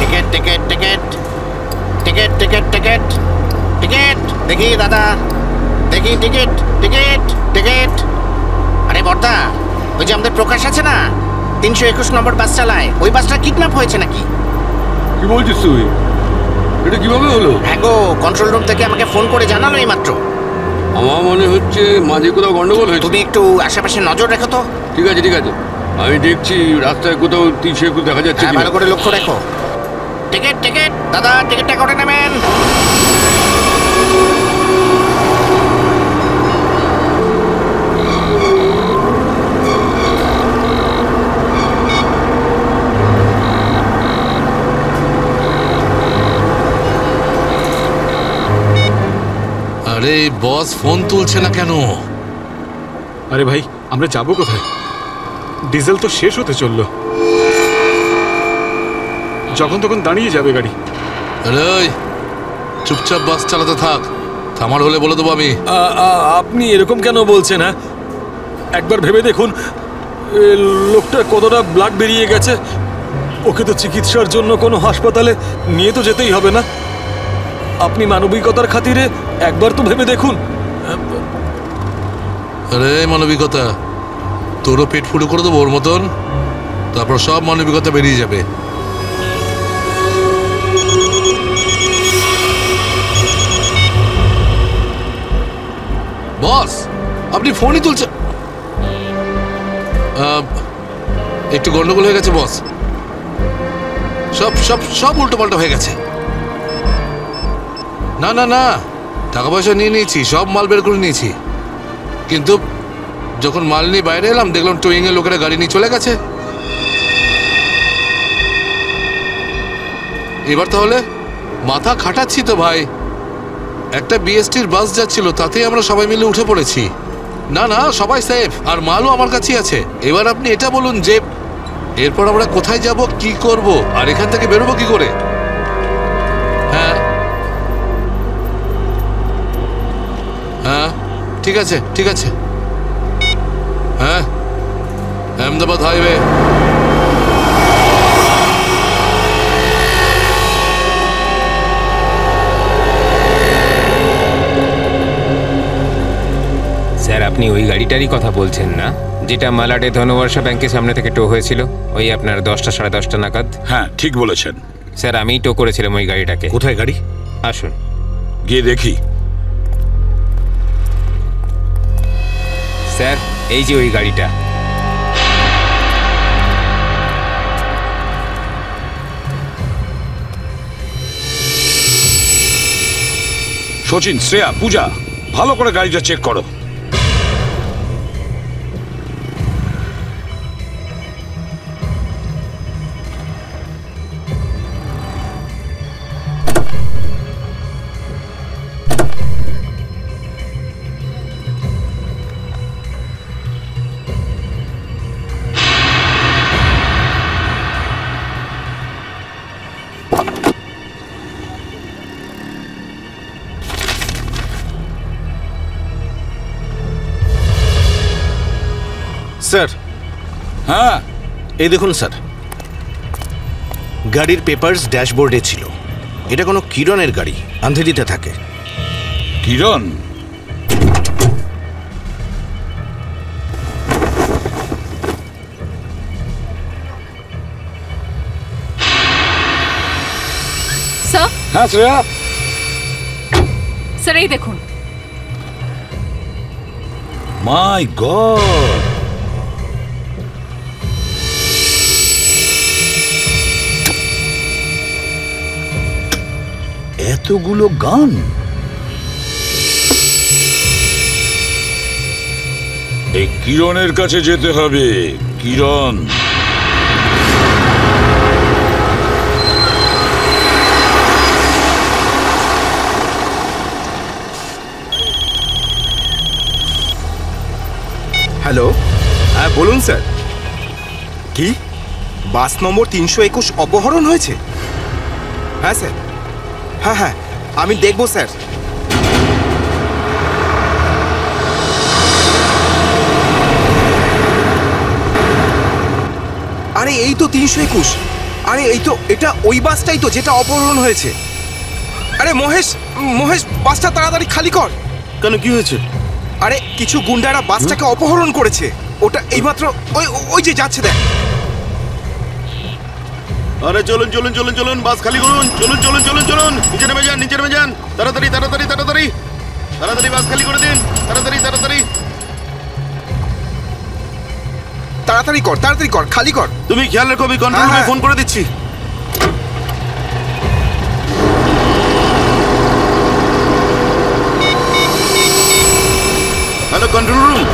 Ticket ticket ticket ticket ticket ticket ticket দেখি দাদা, দেখি টিকিট টিকিট টিকিট। আরে বর্দা, ওই যে আমাদের প্রকাশ আছে না, 321 নম্বর বাস চালায়, ওই বাসটা কিডন্যাপ হয়েছে নাকি? কি বলছিস তুই? এটা কিভাবে হলো? হ্যাঁ গো, কন্ট্রোল রুম থেকে আমাকে ফোন করে জানালো এই মাত্র। আমার মনে হচ্ছে মাঝে কোথাও গন্ডগোল হয়েছে। তুমি একটু আশেপাশে নজর রেখো তো। ঠিক আছে ঠিক আছে, আমি দেখছি রাস্তায় কোথাও 321 দেখা যাচ্ছে। ভালো করে লক্ষ্য রেখো। টিকিট টিকিট দাদা, টিকিটটা করে নেবেন। আরে বস ফোন তুলছে না কেন? আরে ভাই, আমরা যাবো কোথায়? ডিজেল তো শেষ হতে চললো। যখন তখন দাঁড়িয়ে যাবে গাড়ি। আরে চুপচাপ বাস চালাতে থাক, থামার হলে বলে দেবো আমি। আপনি এরকম কেন বলছেন? হ্যাঁ, একবার ভেবে দেখুন লোকটা কতটা ব্লাড বেরিয়ে গেছে। ওকে তো চিকিৎসার জন্য কোনো হাসপাতালে নিয়ে তো যেতেই হবে না? আপনি মানবিকতার খাতিরে একবার তো ভেবে দেখুন। আরে মানবিকতা, তোরও পেট ফুটো করে দেবো ওর মতন, তারপর সব মানবিকতা বেরিয়ে যাবে। বস, আপনি ফোনই তুলছেন। একটু গন্ডগোল হয়ে গেছে বস, সব সব সব উল্টো পাল্টা হয়ে গেছে। না না না, টাকা পয়সা নিয়ে নিয়েছি, সব মাল বের করে নিয়েছি, কিন্তু যখন মাল নিয়ে বাইরে এলাম দেখলাম টোয়িং এর লোকেরা গাড়ি নিয়ে চলে গেছে। এবার তাহলে মাথা খাটাচ্ছি তো ভাই। একটা বিএসটির বাস যাচ্ছিল, তাতেই আমরা সবাই মিলে উঠে পড়েছি। না না, সবাই সেফ, আর মালও আমার কাছেই আছে। এবার আপনি এটা বলুন যে এরপর আমরা কোথায় যাব, কি করব, আর এখান থেকে বেরোবো কি করে? হ্যাঁ হ্যাঁ, ঠিক আছে ঠিক আছে। হ্যাঁ, আহমেদাবাদ হাইওয়ে। স্যার, আপনি ওই গাড়িটারই কথা বলছেন না যেটা মালাডে ধনবর্ষা ব্যাংকের সামনে থেকে টো হয়েছিল? ওই আপনার 10টা সাড়ে 10টা নাগাদ। হ্যাঁ ঠিক বলেছেন। স্যার আমিই টো করেছিলাম ওই গাড়িটাকে। কোথায় গাড়ি? আসুন গিয়ে দেখি। স্যার এই যে ওই গাড়িটা। সচিন, শ্রেয়া, পূজা, ভালো করে গাড়িটা চেক করো। স্যার। হ্যাঁ, এই দেখুন স্যার, গাড়ির পেপারস ড্যাশবোর্ডে ছিল। এটা কোনো কিরণের গাড়ি, আন্ধেরিতে থাকে। কিরণ? স্যার। হ্যাঁ শ্রেয়া। স্যার এই দেখুন। মাই গড, এতগুলো গান! এই কিরণের কাছে যেতে হবে। কিরণ, হ্যালো, হ্যাঁ বলুন স্যার। কি বাস নম্বর 321 অপহরণ হয়েছে? হ্যাঁ স্যার, হ্যাঁ হ্যাঁ আমি দেখব স্যার। আরে এই তো 321। আরে এই তো, এটা ওই বাসটাই তো যেটা অপহরণ হয়েছে। আরে মহেশ, মহেশ বাসটা তাড়াতাড়ি খালি কর। কেন, কি হয়েছে? আরে কিছু গুন্ডারা বাসটাকে অপহরণ করেছে। ওটা এইমাত্র ওই ওই যে যাচ্ছে, দেখ। আরে চলুন চলুন চলুন চলুন, বাস খালি করুন। চলুন চলুন চলুন চলুন, নিচে নেমে যান, নিচে নেমে যান। তাড়াতাড়ি তাড়াতাড়ি তাড়াতাড়ি তাড়াতাড়ি বাস খালি করে দিন। তাড়াতাড়ি তাড়াতাড়ি তাড়াতাড়ি কর, তাড়াতাড়ি কর, খালি কর। তুমি খেয়াল রেখো, আমি কন্ট্রোল রুমে ফোন করে দিচ্ছি। Hello control room.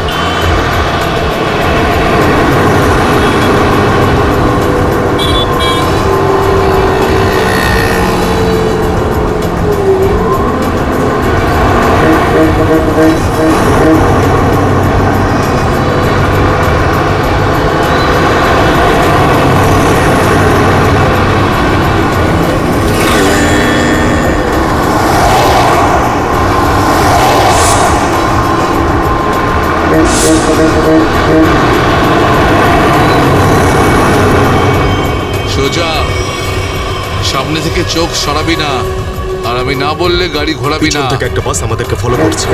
সোজা সামনে থেকে চোখ সরাবি না, আর আমি না বললে গাড়ি ঘোরাবি না। থেকে একটা বাস আমাদেরকে ফলো করছে।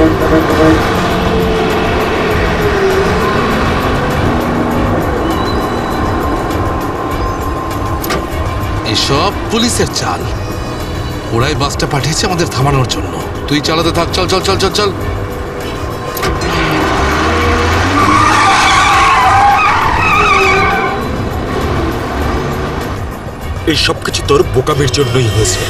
এসব পুলিশের চাল। ওরাই বাসটা পাঠিয়েছে আমাদের থামানোর জন্য। তুই চালাতে থাক, চল চল চল চল চল। এই সবকিছু তোর বোকামির জন্যই হয়েছে।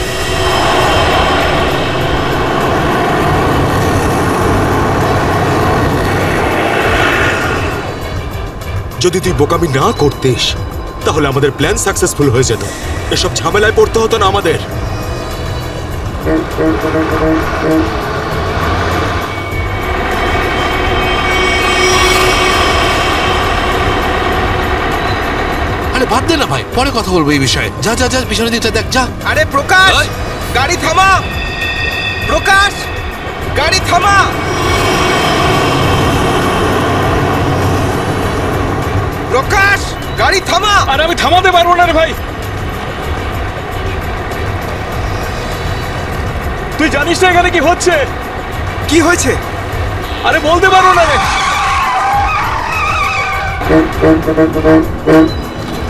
যদি তুই বোকামি না করতিস তাহলে আমাদের প্ল্যান সাকসেসফুল হয়ে যেত। এসব ঝামেলায় পড়তে হতো না আমাদের। আরে বাদ দে না ভাই, পরে কথা বলবো এই বিষয়ে। যা যা যা, পিছনে দিকটা দেখ, যা। আরে প্রকাশ, গাড়ি থামা। প্রকাশ, গাড়ি থামা। প্রকাশ, গাড়ি থামা। আরে আমি থামাতে পারবো না রে ভাই। তুই জানিস না এখানে কি হচ্ছে? কি হয়েছে? আরে বলতে পারবো না রে।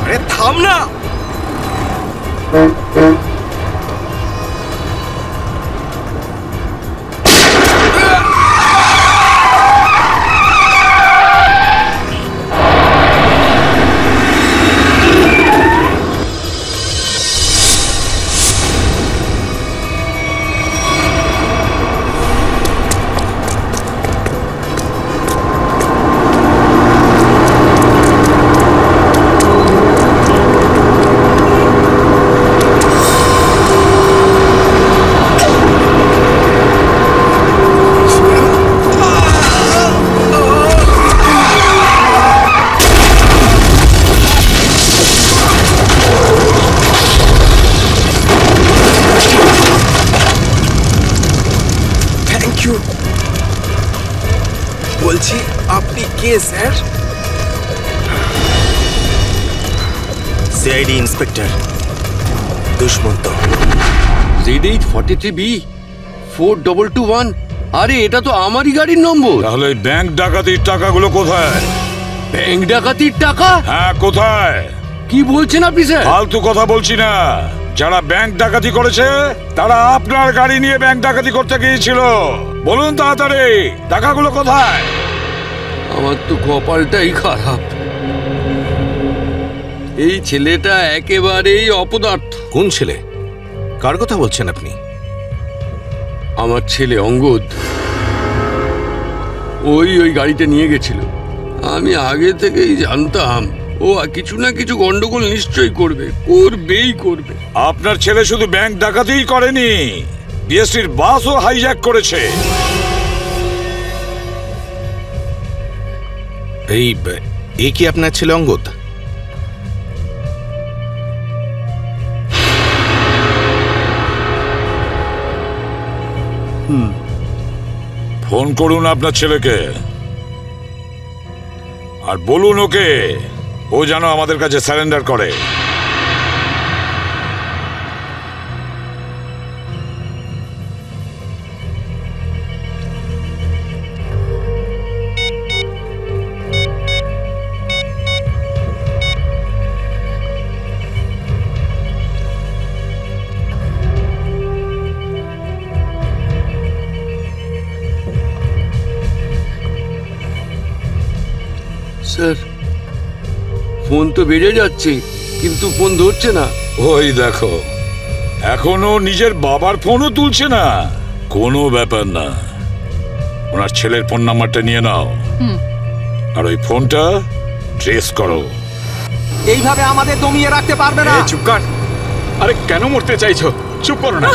আরে থাম না। বলছি আপনি কে sir? CID inspector Dushmanta. Z843B 4221। আরে এটা তো আমারই গাড়ির নম্বর। তাহলে ব্যাংক ডাকাতির টাকাগুলো কোথায়? ব্যাংক ডাকাতির টাকা? হ্যাঁ কোথায়? কি বলছেন আপনি স্যার? ফালতু কথা বলছি না। যারা ব্যাংক ডাকাতি করেছে তারা আপনার গাড়ি নিয়ে ব্যাংক ডাকাতি করতে গিয়েছিল। বলুন তাড়াতাড়ি টাকাগুলো কোথায়? আমার তো কপালটাই খারাপ। এই ছেলেটা একেবারেই অপদার্থ। কোন ছেলে? কার কথা বলছেন আপনি? আমার ছেলে অঙ্গদ। ওই গাড়িটা নিয়ে গেছিল। আমি আগে থেকেই জানতাম ও কিছু না কিছু গন্ডগোল নিশ্চয়ই করবে, করবেই করবে। আপনার ছেলে শুধু ব্যাংক ডাকাতিই করেনি, বিএসটির বাসও হাইজ্যাক করেছে। এই কি আপনার ছেলে অঙ্গদ? ফোন করুন আপনার ছেলেকে আর বলুন ওকে ও যেন আমাদের কাছে সারেন্ডার করে। স্যার ফোন তো বেজে যাচ্ছে কিন্তু ফোন ধরছে না। ওই দেখো এখনো নিজের বাবার ফোনও তুলছে না। কোনো ব্যাপার না, ওনার ছেলের ফোন নাম্বারটা নিয়ে নাও আর ওই ফোনটা ট্রেস করো। এইভাবে আমাদের দমিয়ে রাখতে পারবে না। চুপ কর। আরে কেন মরতে চাইছো? চুপ করো না।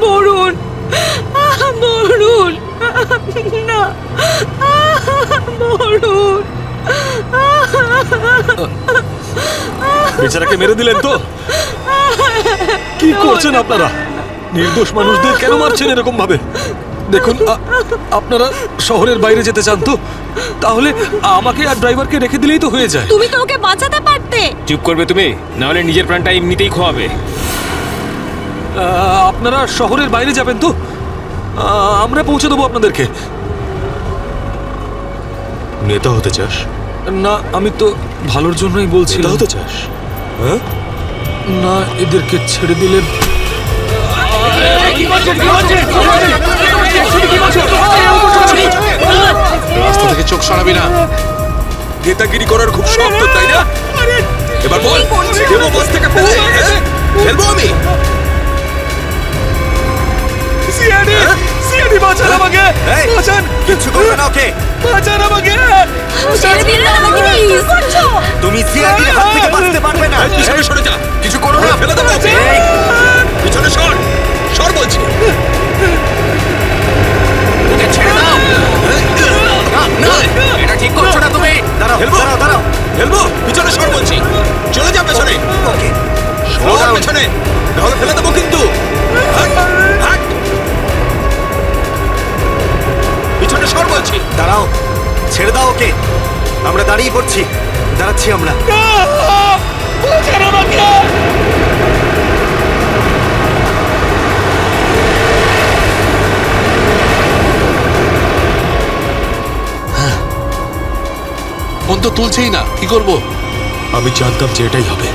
বরুণ, বরুণ না, বরুণ। বেচারাকে মেরে দিলেন তো? কি করছেন আপনারা? নির্দোষ মানুষদের কেন মারছেন এরকম ভাবে? দেখুন আপনারা শহরের বাইরে যেতে চান তো তাহলে আমাকে আর ড্রাইভারকে রেখে দিলেই তো হয়ে যায়। তুমি তো ওকে বাঁচাতে পারতে। চুপ করবে তুমি, না হলে নিজের প্রাণটা এমনিতেই খোয়াবে। আপনারা শহরের বাইরে যাবেন তো? আমরা পৌঁছে দেবো আপনাদেরকে। নেতা হতে চাস? না, আমি তো ভালোর জন্যই বলছি। নেতা হতে চাস? হ্যাঁ না, এদেরকে ছেড়ে দিলে রাস্তা থেকে চোখ সরাবি না। নেতাগিরি করার খুব শখ তো, তাই না? এবার বল, দেবো বাস থেকে ফেলে ফেলবো আমি? সিআইডি বাঁচান আমাকে, বাঁচান। কিছু করবে না ওকে, বাঁচান আমাকে। তুমি সিআইডির হাত থেকে বাঁচতে পারবে না। পিছনে সরে যা, কিছু করো না, ফেলে দেবো। পিছনে সর, সর বলছি। ওকে ছেড়ে দাও। না, এটা ঠিক করছো না তুমি। দাঁড়াও, দাঁড়াও, দাঁড়াও। ফেলবো, পিছনে সর বলছি। চলে যা পেছনে। ওকে সর পেছনে, নাহলে ফেলে দেবো কিন্তু। পিছনে সর বলছি। দাঁড়াও, ছেড়ে দাও ওকে। আমরা দাঁড়িয়ে পড়ছি, দাঁড়াচ্ছি আমরা। ফোন তো তুলছেই না, কি করব? আমি জানতাম যে এটাই হবে।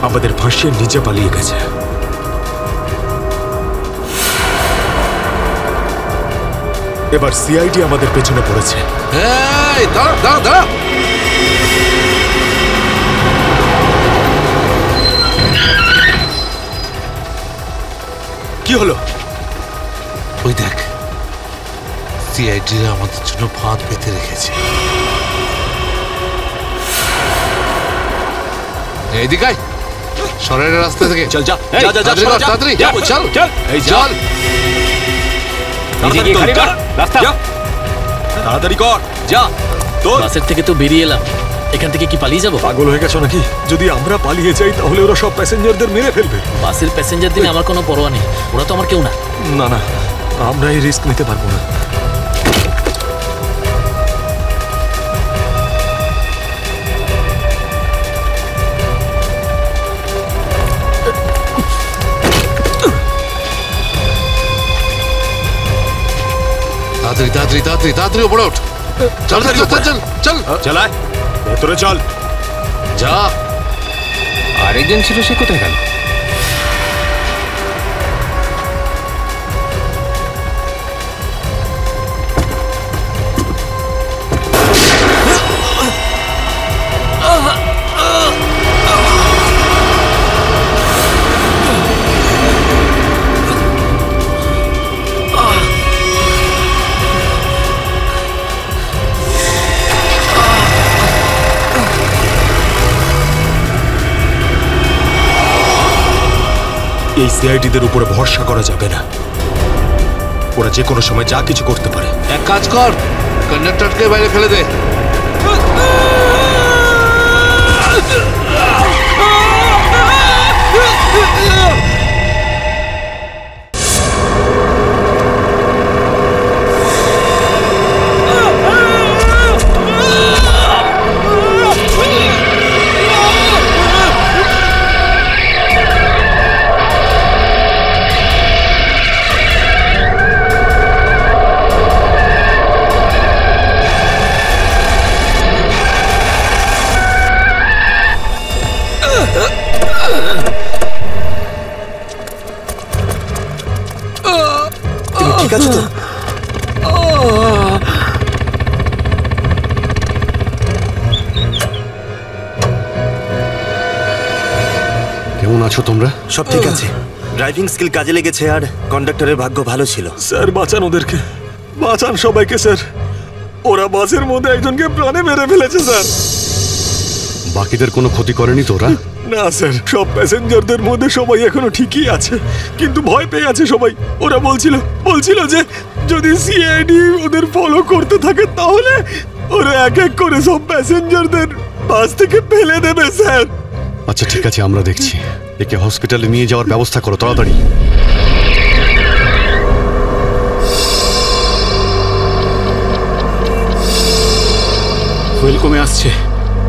আমাদের ফাঁসিয়ে নিচে পালিয়ে গেছে। এবার সিআইডি আমাদের পেছনে পড়েছে। এই দাঁড়া দাঁড়া দাঁড়া, কি হলো? ওই দেখ, সিআইডি আমাদের জন্য ফাঁদ পেতে রেখেছে। এইদিকে আয়, সরের রাস্তা থেকে চল। যা যা যা যা, তাড়াতাড়ি চল চল, এই চল, তাড়াতাড়ি কর, যা। বাসের থেকে তো বেরিয়ে এলাম, এখান থেকে কি পালিয়ে যাবো? পাগল হয়ে গেছো নাকি? যদি আমরা পালিয়ে যাই তাহলে ওরা সব প্যাসেঞ্জারদের মেরে ফেলবে। বাসের প্যাসেঞ্জার দিনে আমার কোনো পরোয়া নেই, ওরা তো আমার কেউ না। না না, আমরা এই রিস্ক নিতে পারবো না। তাড়াতাড়ি তাড়াতাড়ি তাড়াতাড়ি তাড়াতাড়ি উপরে ওঠ, চল চল চল চল চল, চালায় ভেতরে চল। যা। আরেকজন ছিল, সে কোথায় গেল? এই সিআইডিদের উপরে ভরসা করা যাবে না, ওরা যে কোনো সময় যা কিছু করতে পারে। এক কাজ কর, কন্ডাক্টরকে বাইরে ফেলে দে। ঠিক আছে তো? কেমন আছো তোমরা? সব ঠিক আছে, ড্রাইভিং স্কিল কাজে লেগেছে আর কন্ডাক্টরের ভাগ্য ভালো ছিল। স্যার বাঁচান ওদেরকে, বাঁচান সবাইকে স্যার। ওরা বাসের মধ্যে একজনকে প্রাণে মেরে ফেলেছে স্যার। বাকিদের কোনো ক্ষতি করেনি তো ওরা? না স্যার, সব প্যাসেঞ্জারদের মধ্যে সবাই এখনো ঠিকই আছে, কিন্তু ভয় পেয়ে আছে সবাই। ওরা বলছিল যে যদি সিআইডি ওদের ফলো করতে থাকে তাহলে ওরা এক এক করে সব প্যাসেঞ্জারদের বাস থেকে ফেলে দেবে স্যার। আচ্ছা ঠিক আছে, আমরা দেখছি। একে হসপিটালে নিয়ে যাওয়ার ব্যবস্থা করো তাড়াতাড়ি। ফুয়েল কমে আসছে,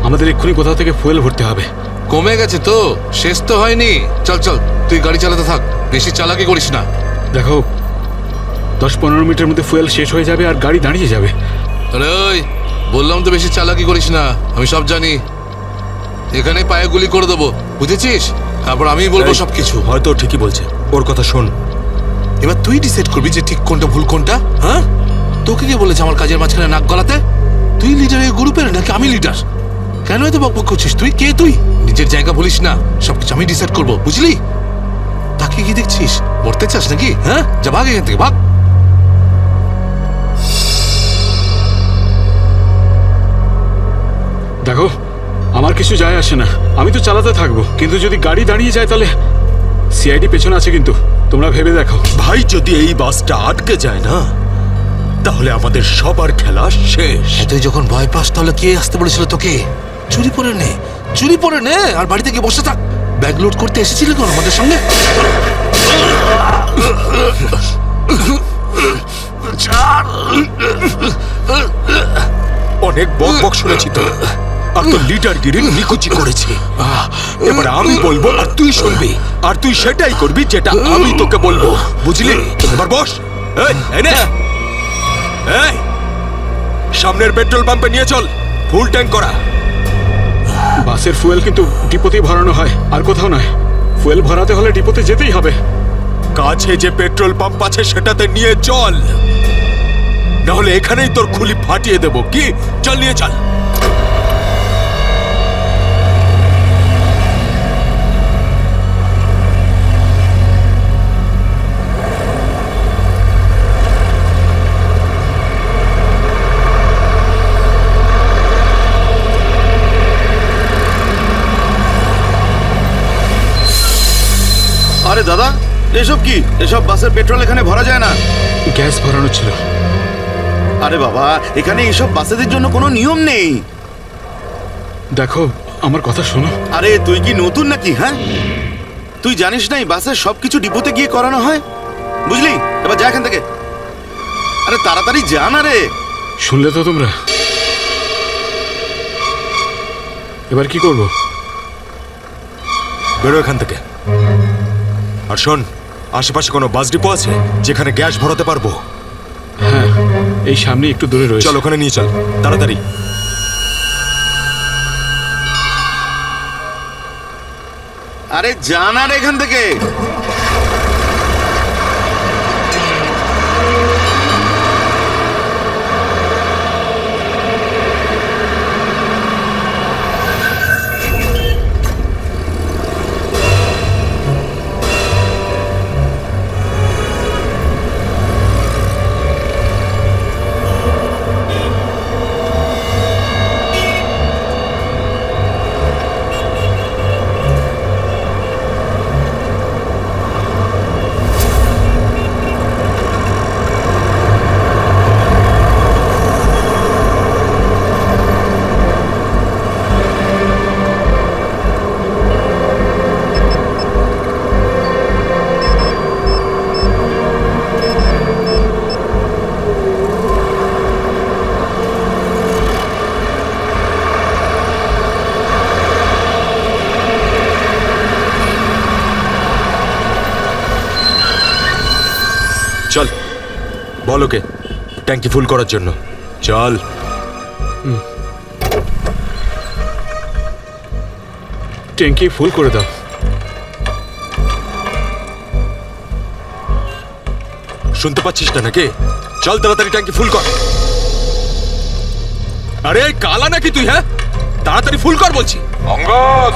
আমাদের এক্ষুনি কোথাও থেকে ফুয়েল ভরতে হবে। কমে গেছে তো, শেষ তো হয়নি। চল চল, তুই গাড়ি চালাতে থাক, বেশি চালাকি করিস না। দেখো 10-15 মিনিটের মধ্যে ফুয়েল শেষ হয়ে যাবে আর গাড়ি দাঁড়িয়ে যাবে। আরে ওই বললাম তো, বেশি চালাকি করিস না, আমি সব জানি। এখানে পায়ে গুলি করে দেবো, বুঝেছিস? তারপর আমি বলবো সবকিছু। হয়তো ঠিকই বলছে, ওর কথা শোন। এবার তুই ডিসাইড করবি যে ঠিক কোনটা ভুল কোনটা। হ্যাঁ, তোকে কে বলেছে আমার কাজের মাঝখানে নাক গলাতে? তুই লিডার এই গ্রুপের নাকি আমি লিডার? কেন এত বকবক করছিস? তুই কে? তুই নিজের জায়গা বলিস না, সবকিছু আমি ডিসাইড করবো, বুঝলি? তাকে কি দেখছিস? মরতে চাস নাকি? হ্যাঁ, যা ভাগ এখান থেকে, ভাগ। দেখো আমার কিছু যায় আসে না, আমি তো চালাতে থাকবো, কিন্তু যদি গাড়ি দাঁড়িয়ে যায় তাহলে সিআইডি পেছনে আছে, কিন্তু তোমরা ভেবে দেখো। ভাই যদি এই বাসটা আটকে যায় না তাহলে আমাদের সবার খেলা শেষ। তুই যখন ভয় পাস তাহলে কে আসতে বলেছিল তোকে? চুরি পরে নে, চুরি পরে নে, আর বাড়িতে গিয়ে বসে থাক। ব্যাগ লোড করতে এসেছিলি কোন আমাদের সঙ্গে? অনেক বক বক শুনেছি তো, আর তো লিডার গিরি নিকুচি করেছি। এবার আমি বলবো আর তুই শুনবি, আর তুই সেটাই করবি যেটা আমি তোকে বলবো, বুঝলি? এবার বস। সামনের পেট্রোল পাম্পে নিয়ে চল, ফুল ট্যাঙ্ক করা। বাসের ফুয়েল কিন্তু ডিপোতেই ভরানো হয়, আর কোথাও নয়। ফুয়েল ভরাতে হলে ডিপোতে যেতেই হবে। কাছে যে পেট্রোল পাম্প আছে সেটাতে নিয়ে চল, নাহলে এখানেই তোর খুলি ফাটিয়ে দেবো। কি, চল নিয়ে চল। আরে দাদা, এসব কি? এসব বাসের পেট্রোল এখানে ভরা যায় না। গ্যাস ভরানো ছিল। আরে বাবা, এখানে এসব বাসেদের জন্য কোনো নিয়ম নেই। দেখো, আমার কথা শোনো। আরে তুই কি নতুন নাকি? হ্যাঁ, তুই জানিস না এই বাসের সবকিছু ডিপোতে গিয়ে করানো হয়? বুঝলি? এবার যা এখান থেকে। আরে তাড়াতাড়ি যা না রে। শুনলে তো তোমরা? এবার কি করব? বেরো এখান থেকে। আর শোন, আশেপাশে কোনো বাস ডিপো আছে যেখানে গ্যাস ভরাতে পারবো? হ্যাঁ, এই সামনে একটু দূরে রয়েছে। চল ওখানে নিয়ে চল তাড়াতাড়ি। আরে যা না রে এখান থেকে। চল, বল ওকে ট্যাঙ্কি ফুল করার জন্য। চল। ট্যাঙ্কি ফুল করে দাও। শুনতে পাচ্ছিস না নাকি? চল তাড়াতাড়ি ট্যাঙ্কি ফুল কর। আরে কালা নাকি তুই? হ্যাঁ, তাড়াতাড়ি ফুল কর বলছি। অঙ্গদ,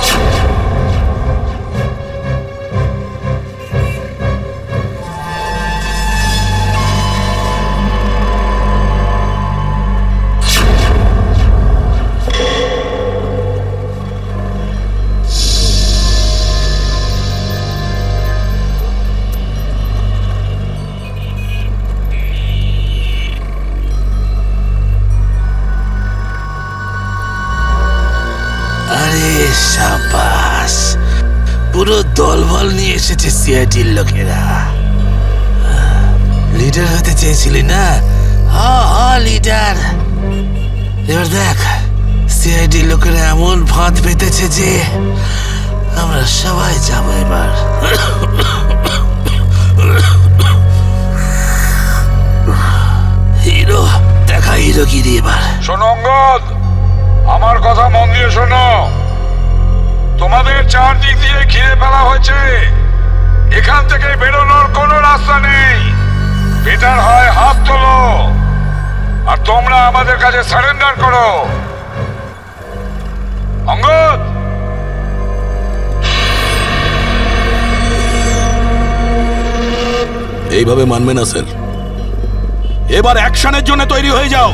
সাবাস, পুরো দলবল নিয়ে এসেছে সিআইডির লোকেরা। লিডার হতে চেয়েছিলি না? লিডার। এবার দেখ, সিআইডির লোকেরা এমন ফাঁদ পেতেছে যে আমরা সবাই যাবো এবার। হিরো দেখা, হিরোগিরি এবার। শোনো অঙ্গদ, আমার কথা মন দিয়ে শোনো। তোমাদের চারদিক দিয়ে ঘিরে ফেলা হয়েছে, এখান থেকে বেরোনোর কোনো রাস্তা নেই। বেটার হয় হাত তোলো আর তোমরা আমাদের কাছে সারেন্ডার করো। অঙ্গদ, এইভাবে মানবে না স্যার। এবার অ্যাকশনের জন্য তৈরি হয়ে যাও।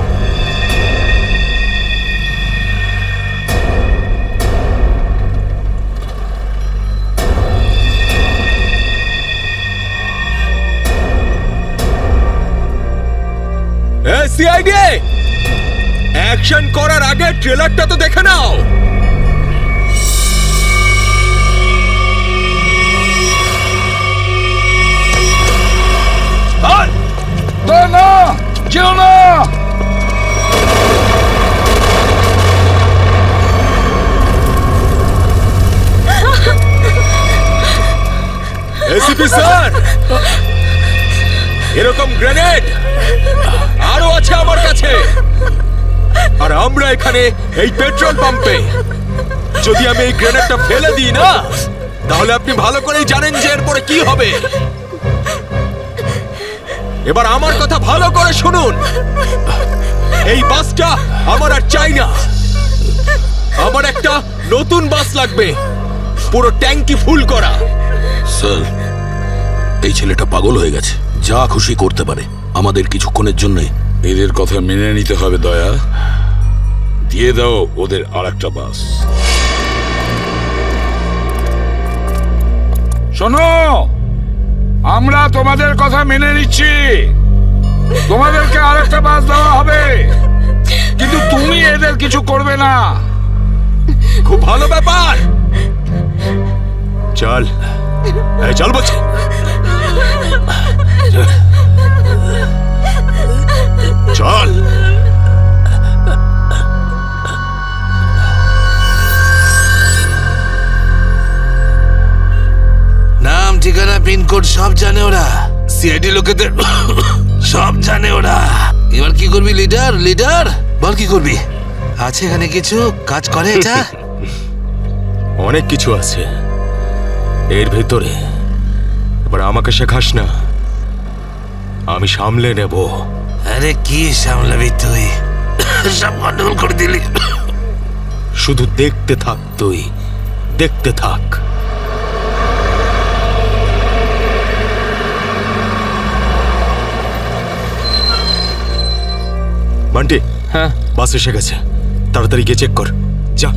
সিআইডি, অ্যাকশন করার আগে ট্রেলারটা তো দেখে নাও। না, যেও না। এসিপি স্যার, এরকম গ্রেনেড আরো আছে আমার কাছে, আর আমরা এখানে এই পেট্রোল পাম্পে যদি আমি এই গ্রেনেডটা ফেলে দিই না, তাহলে আপনি ভালো করেই জানেন যে এরপরে কি হবে। এবার আমার কথা ভালো করে শুনুন। এই বাসটা আমার আর চাই না। আমার একটা নতুন বাস লাগবে, পুরো ট্যাঙ্কি ফুল করা। স্যার, এই ছেলেটা পাগল হয়ে গেছে, যা খুশি করতে পারে। আমাদের কিছুক্ষণের জন্য এদের কথা মেনে নিতে হবে। দয়া, দিয়ে দাও ওদের আরেকটা বাস। শোনো, আমরা তোমাদের কথা মেনে নিচ্ছি, তোমাদেরকে আরেকটা বাস দেওয়া হবে, কিন্তু তুমি এদের কিছু করবে না। খুব ভালো ব্যাপার। চল, চল বলছি। চল। নাম, ঠিকানা, পিনকোড সব জানে ওরা। সিআইডি লোকেদের সব জানে ওরা। এবার কি করবি লিডার? লিডার বল, কি করবি? আছে এখানে কিছু কাজ করে এটা? অনেক কিছু আছে এর ভেতরে। এবার আমাকে শেখাস না, আমি সামলে নেব। আরে কি সামলাবি তুই? সব গন্ডগোল করে দিলি। শুধু দেখতে থাক, তুই দেখতে থাক। বান্টি, হ্যাঁ বাস এসে গেছে, তাড়াতাড়ি গিয়ে চেক কর। যা।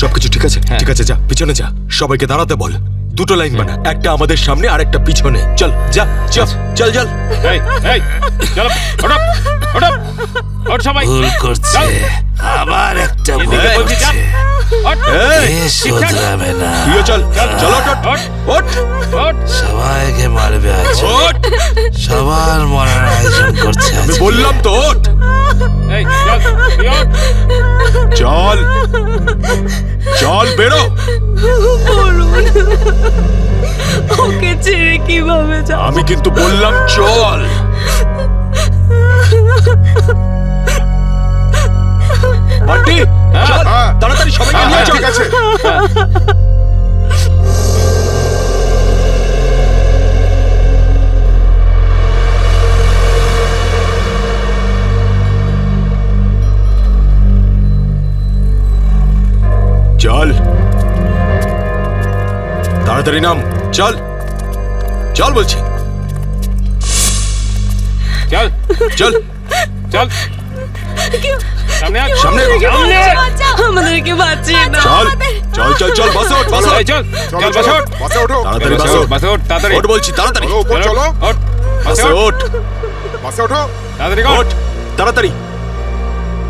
সবকিছু ঠিক আছে? ঠিক আছে, যা পিছনে যা, সবাইকে দাঁড়াতে বল। দুটো লাইন বানা, একটা আমাদের সামনে আর একটা পিছনে। চল যা, চল চল চল। সবাই ভুল করছে, আবার একটা ভুল করছে। শোধরাবে না। চল চল, ওঠ ওঠ। সবাইকে মারবে আজ, সবার মরার আয়োজন করছে। আমি বললাম তো ওঠ। চল চল, বেরো। ওকে ছেড়ে কিভাবে যাব? আমি কিন্তু বললাম চল। বান্টি, চল তাড়াতাড়ি, সবাইকে নিয়ে চল। ঠিক আছে। চল তাড়াতাড়ি নাম, চল চল বলছি। চল চল চল, সামনে সামনে সামনে। আমাদেরকে বাঁচিয়ে নাও। চল চল চল চল, বাসে ওঠ, বাসে ওঠ। চল চল, বাসে ওঠ, বাসে ওঠো, তাড়াতাড়ি বাসে ওঠ, বাসে ওঠ, তাড়াতাড়ি ওঠ বলছি, তাড়াতাড়ি উপর চলো, ওঠ, বাসে ওঠ, বাসে ওঠো, তাড়াতাড়ি ওঠ, তাড়াতাড়ি।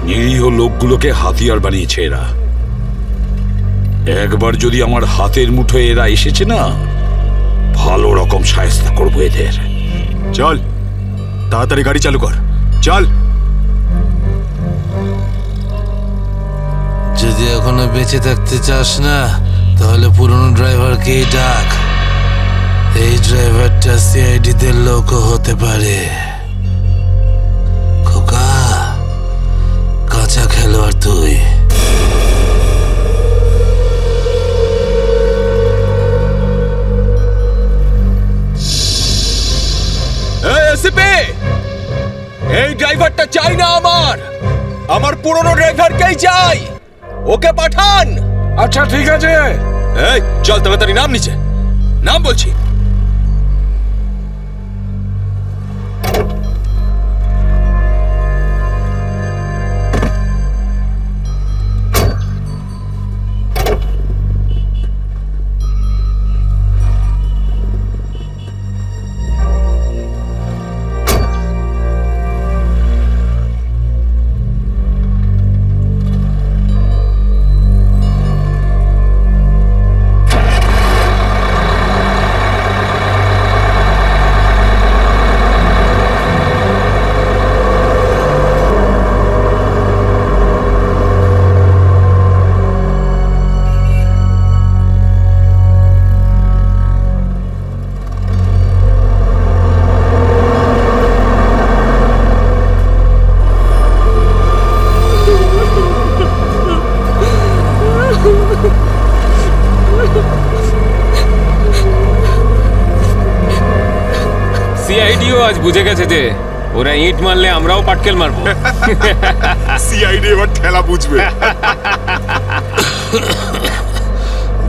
নিরীহ লোকগুলোকে হাতিয়ার বানিয়েছে এরা। একবার যদি আমার হাতের মুঠোয় এরা এসেছে না, ভালো রকম শায়েস্তা করবো এদের। চল তাড়াতাড়ি গাড়ি চালু কর, চল। যদি এখনো বেঁচে থাকতে চাস না, তাহলে পুরনো ড্রাইভারকে ডাক। এই ড্রাইভারটা সিআইডি দের লোকও হতে পারে। খোকা, কাঁচা খেলোয়াড় তুই। এই ড্রাইভারটা চাই না আমার পুরনো ড্রাইভারকেই চাই, ওকে পাঠান। আচ্ছা ঠিক আছে। এই চল তাড়াতাড়ি নাম নিচে, নাম বলছি। আজ বুঝে গেছে যে ওরা ইট মারলে আমরাও পাটকেল মারবো। সিআইডি এবার ঠেলা বুঝবে।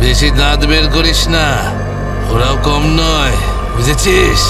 বেশি দাঁত বের করিস না, ওরাও কম নয়, বুঝেছিস?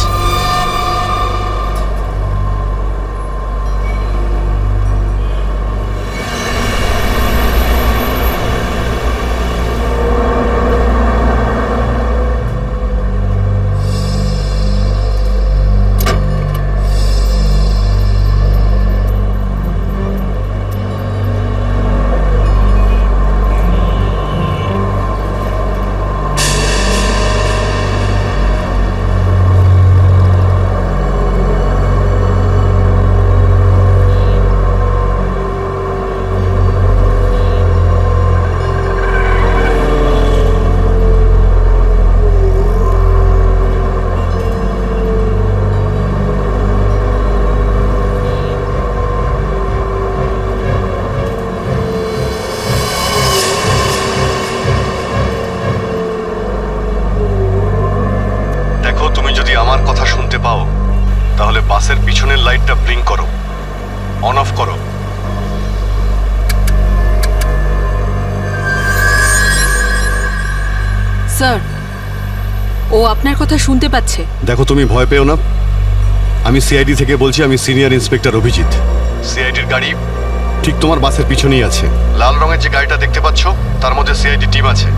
তাহলে বাসের পিছনের লাইটটা ব্লিঙ্ক করো, অন অফ করো। স্যার, ও আপনার কথা শুনতে পাচ্ছে। দেখো, তুমি ভয় পেও না, আমি সিআইডি থেকে বলছি। আমি সিনিয়র ইন্সপেক্টর অভিজিৎ। সিআইডির গাড়ি ঠিক তোমার বাসের পিছনেই আছে। লাল রঙের যে গাড়িটা দেখতে পাচ্ছ তার মধ্যে সিআইডি টিম আছে।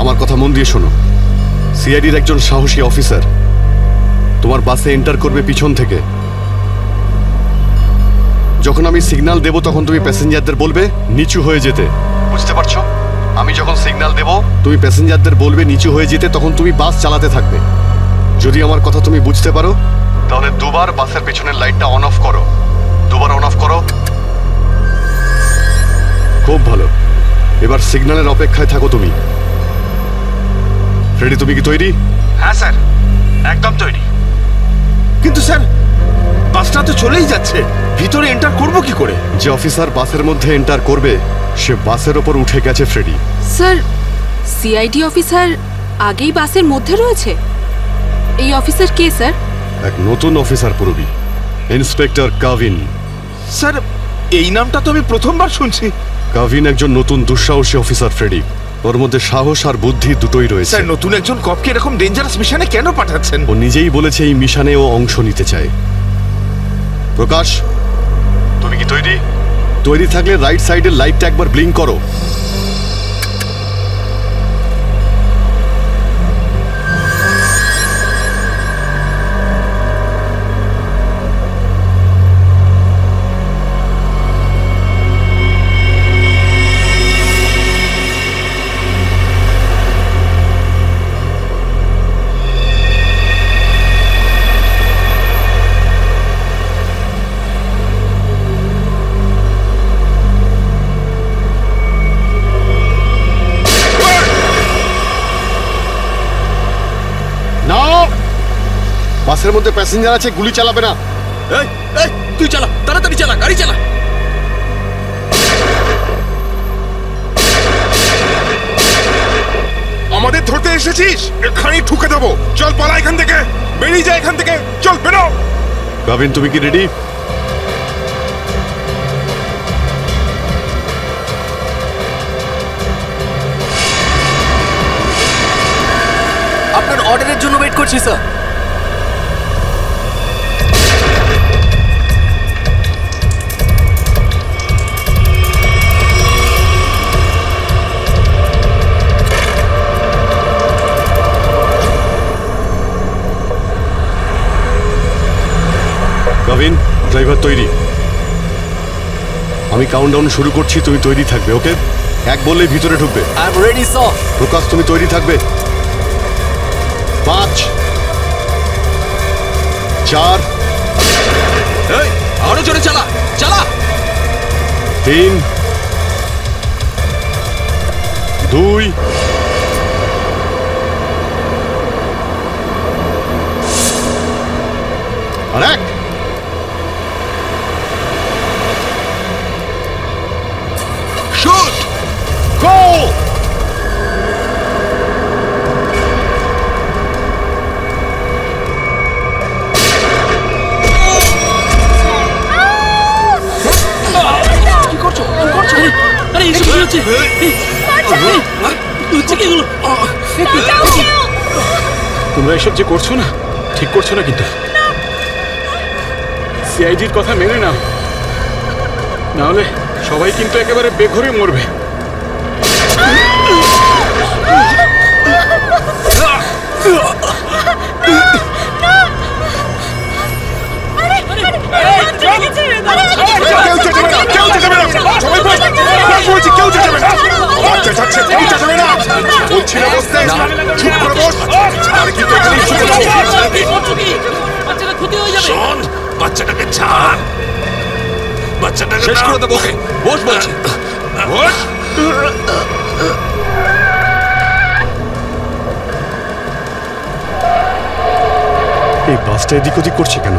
আমার কথা মন দিয়ে শোনো। সিআইডির একজন সাহসী অফিসার তোমার বাসে এন্টার করবে পিছন থেকে। যখন আমি সিগন্যাল দেব তখন তুমি প্যাসেঞ্জারদের বলবে নিচু হয়ে যেতে, বুঝতে পারছো? আমি যখন সিগন্যাল দেব তুমি প্যাসেঞ্জারদের বলবে নিচু হয়ে যেতে, তখন তুমি বাস চালাতে থাকবে। যদি আমার কথা তুমি বুঝতে পারো তাহলে দুবার বাসের পেছনের লাইটটা অন অফ করো। দুবার অন অফ করো। খুব ভালো। এবার সিগন্যালের অপেক্ষায় থাকো তুমি। ফ্রেডি, তুমি কি তৈরি? হ্যাঁ স্যার, একদম তৈরি। কিন্তু স্যার, বাসটা তো চলেই যাচ্ছে, ভিতরে এন্টার করব কি করে? যে অফিসার বাসের মধ্যে এন্টার করবে সে বাসের ওপর উঠে গেছে ফ্রেডি। স্যার, সিআইডি অফিসার আগেই বাসের মধ্যে রয়েছে। এই অফিসার কে স্যার? এক নতুন অফিসার পুরবি, ইন্সপেক্টর কাভিন। স্যার, এই নামটা তো আমি প্রথমবার শুনছি। কাভিন একজন নতুন দুঃসাহসী অফিসার ফ্রেডি। ওর মধ্যে সাহস আর বুদ্ধি দুটোই রয়েছে। স্যার, নতুন একজন কপকে এরকম ডেঞ্জারাস মিশনে কেন পাঠাচ্ছেন? ও নিজেই বলেছে এই মিশনে ও অংশ নিতে চায়। প্রকাশ, তুমি কি তৈরি? তৈরি থাকলে রাইট সাইডের লাইটটা একবার ব্লিঙ্ক করো। বাসের মধ্যে প্যাসেঞ্জার আছে, গুলি চালাবে না। এই এই তুই চালা, তাড়াতাড়ি চালা, গাড়ি চালা। আমাদের ধরতে এসেছিস? এখানেই ঠুকে দেবো। চল পালা এখান থেকে, বেরিয়ে যা এখান থেকে, চল বেরো। কাভিন, তুমি কি রেডি? আপনার অর্ডারের জন্য ওয়েট করছি স্যার। কাভিন, ড্রাইভার তৈরি। আমি কাউন্টডাউন শুরু করছি, তুমি তৈরি থাকবে। ওকে, এক বললেই ভিতরে ঢুকবে। I am ready sir. Prakash, তুমি তৈরি থাকবে। 5 4 এই আরো জোরে চালা, চালা। 3 2 আর 1। শুট, গো। তোমরা এসব যে করছো না, ঠিক করছো না কিন্তু। সিআইডির কথা মেনে নাও, না হলে সবাই কিন্তু একেবারে বেঘরে মরবে। বাচ্চাটাকে ছাড়, বাচ্চাটাকে শেষ করে দেবো। বস বলছি, বস। এই বাসটা এদিক ওদিক করছে কেন?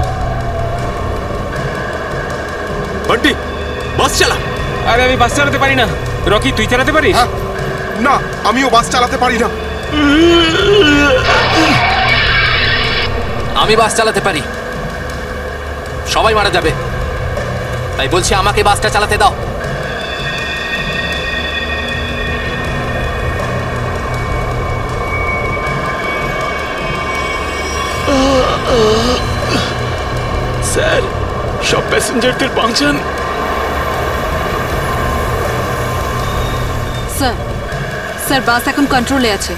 বান্টি, বাস চালা। আরে আমি বাস চালাতে পারি না। রকি, তুই চালাতে পারিস? না, আমিও বাস চালাতে পারি না। আমি বাস চালাতে পারি, সবাই মারা যাবে, তাই বলছি আমাকে বাসটা চালাতে দাও। স্যার, সব প্যাসেঞ্জারদের বাঁচান। স্যার, স্যার বাস এখন কন্ট্রোলে আছে।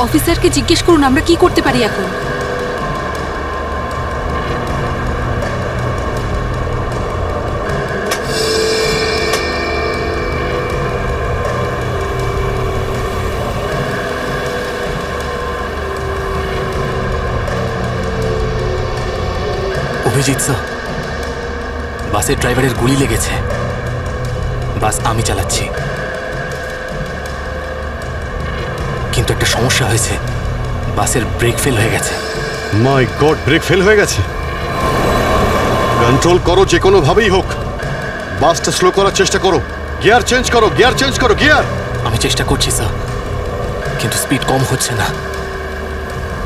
অফিসারকে জিজ্ঞেস করুন আমরা কি করতে পারি এখন। অভিজিৎ স্যার, বাসের ড্রাইভারের গুলি লেগেছে। বাস আমি চালাচ্ছি, কিন্তু একটা সমস্যা হয়েছে, বাসের ব্রেক ফেল হয়ে গেছে। মাই গড, ব্রেক ফেল হয়ে গেছে। কন্ট্রোল করো যে কোনো ভাবেই হোক, বাসটা স্লো করার চেষ্টা করো। গিয়ার চেঞ্জ করো, গিয়ার চেঞ্জ করো, গিয়ার। আমি চেষ্টা করছি স্যার, কিন্তু স্পিড কম হচ্ছে না।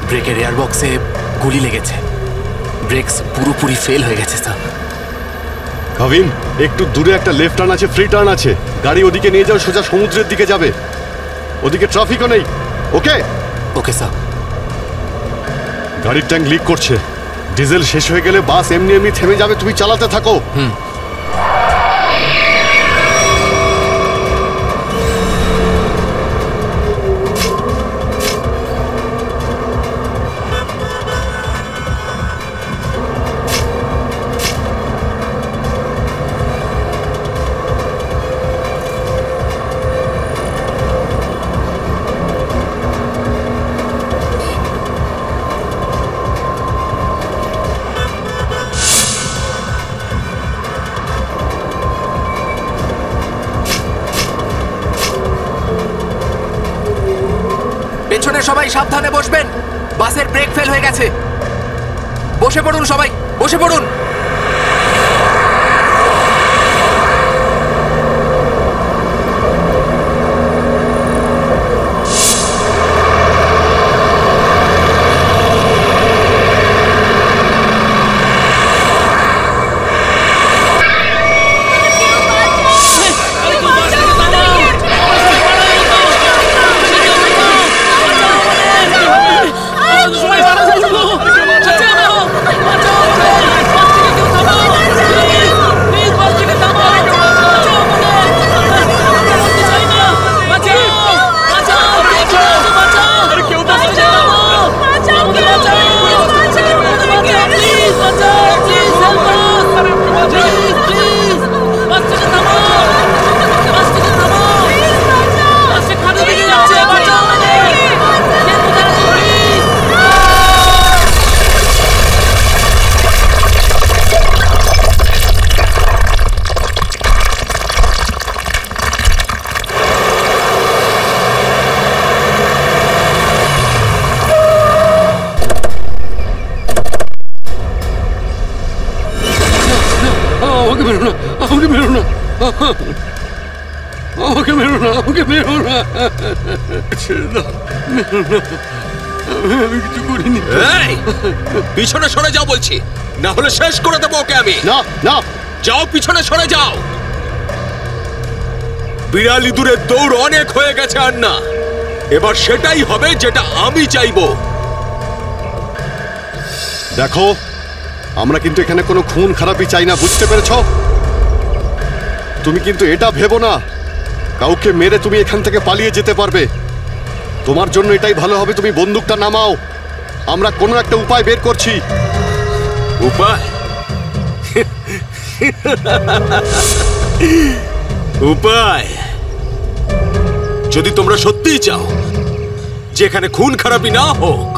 ব্রেকের এয়ার বক্সে গুলি লেগেছে, ব্রেকস পুরোপুরি ফেল হয়ে গেছে স্যার। কাবিন, একটু দূরে একটা লেফট টার্ন আছে, ফ্রি টার্ন আছে, গাড়ি ওদিকে নিয়ে যাও, সোজা সমুদ্রের দিকে যাবে, ওদিকে ট্রাফিকও নেই। ওকে ওকে স্যার। গাড়ির ট্যাঙ্ক লিক করছে, ডিজেল শেষ হয়ে গেলে বাস এমনি এমনি থেমে যাবে, তুমি চালাতে থাকো। পেছনে সবাই সাবধানে বসবেন, বাসের ব্রেক ফেল হয়ে গেছে। বসে পড়ুন সবাই, বসে পড়ুন। আমাকে মেরো না, আমাকে মেরো না, ছেড়ে দাও, মেরো না, আমি কিছু করিনি। পিছনে সরে যাও বলছি, না হলে শেষ করে দেবো ওকে আমি। না না, যাও পিছনে সরে যাও। বিড়াল ইঁদুরের দৌড় অনেক হয়ে গেছে আন্না। এবার সেটাই হবে যেটা আমি চাইবো। দেখো, আমরা কিন্তু এখানে কোনো খুন খারাপি চাই না, বুঝতে পেরেছ? তুমি কিন্তু এটা ভেবো না কাউকে মেরে তুমি এখান থেকে পালিয়ে যেতে পারবে। তোমার জন্য এটাই ভালো হবে তুমি বন্দুকটা নামাও। আমরা কোনো একটা উপায় বের করছি। উপায়? উপায়? যদি তোমরা সত্যিই চাও যে এখানে খুন খারাপি না হোক,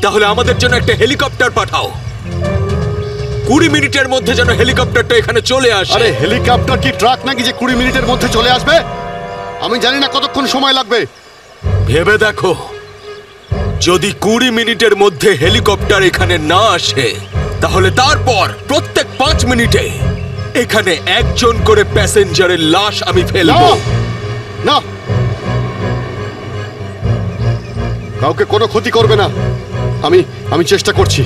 তাহলে আমাদের জন্য একটা হেলিকপ্টার পাঠাও। 20 মিনিটের মধ্যে যেন হেলিকপ্টারটা এখানে চলে আসে। আরে হেলিকপ্টার কি ট্রাক নাকি যে 20 মিনিটের মধ্যে চলে আসবে? আমি জানি না কতক্ষণ সময় লাগবে। ভেবে দেখো, যদি 20 মিনিটের মধ্যে হেলিকপ্টার এখানে না আসে, তাহলে তারপর প্রত্যেক 5 মিনিটে এখানে একজন করে প্যাসেঞ্জারের লাশ আমি ফেলবো। না, কাউকে কোনো ক্ষতি করবে না। আমি চেষ্টা করছি।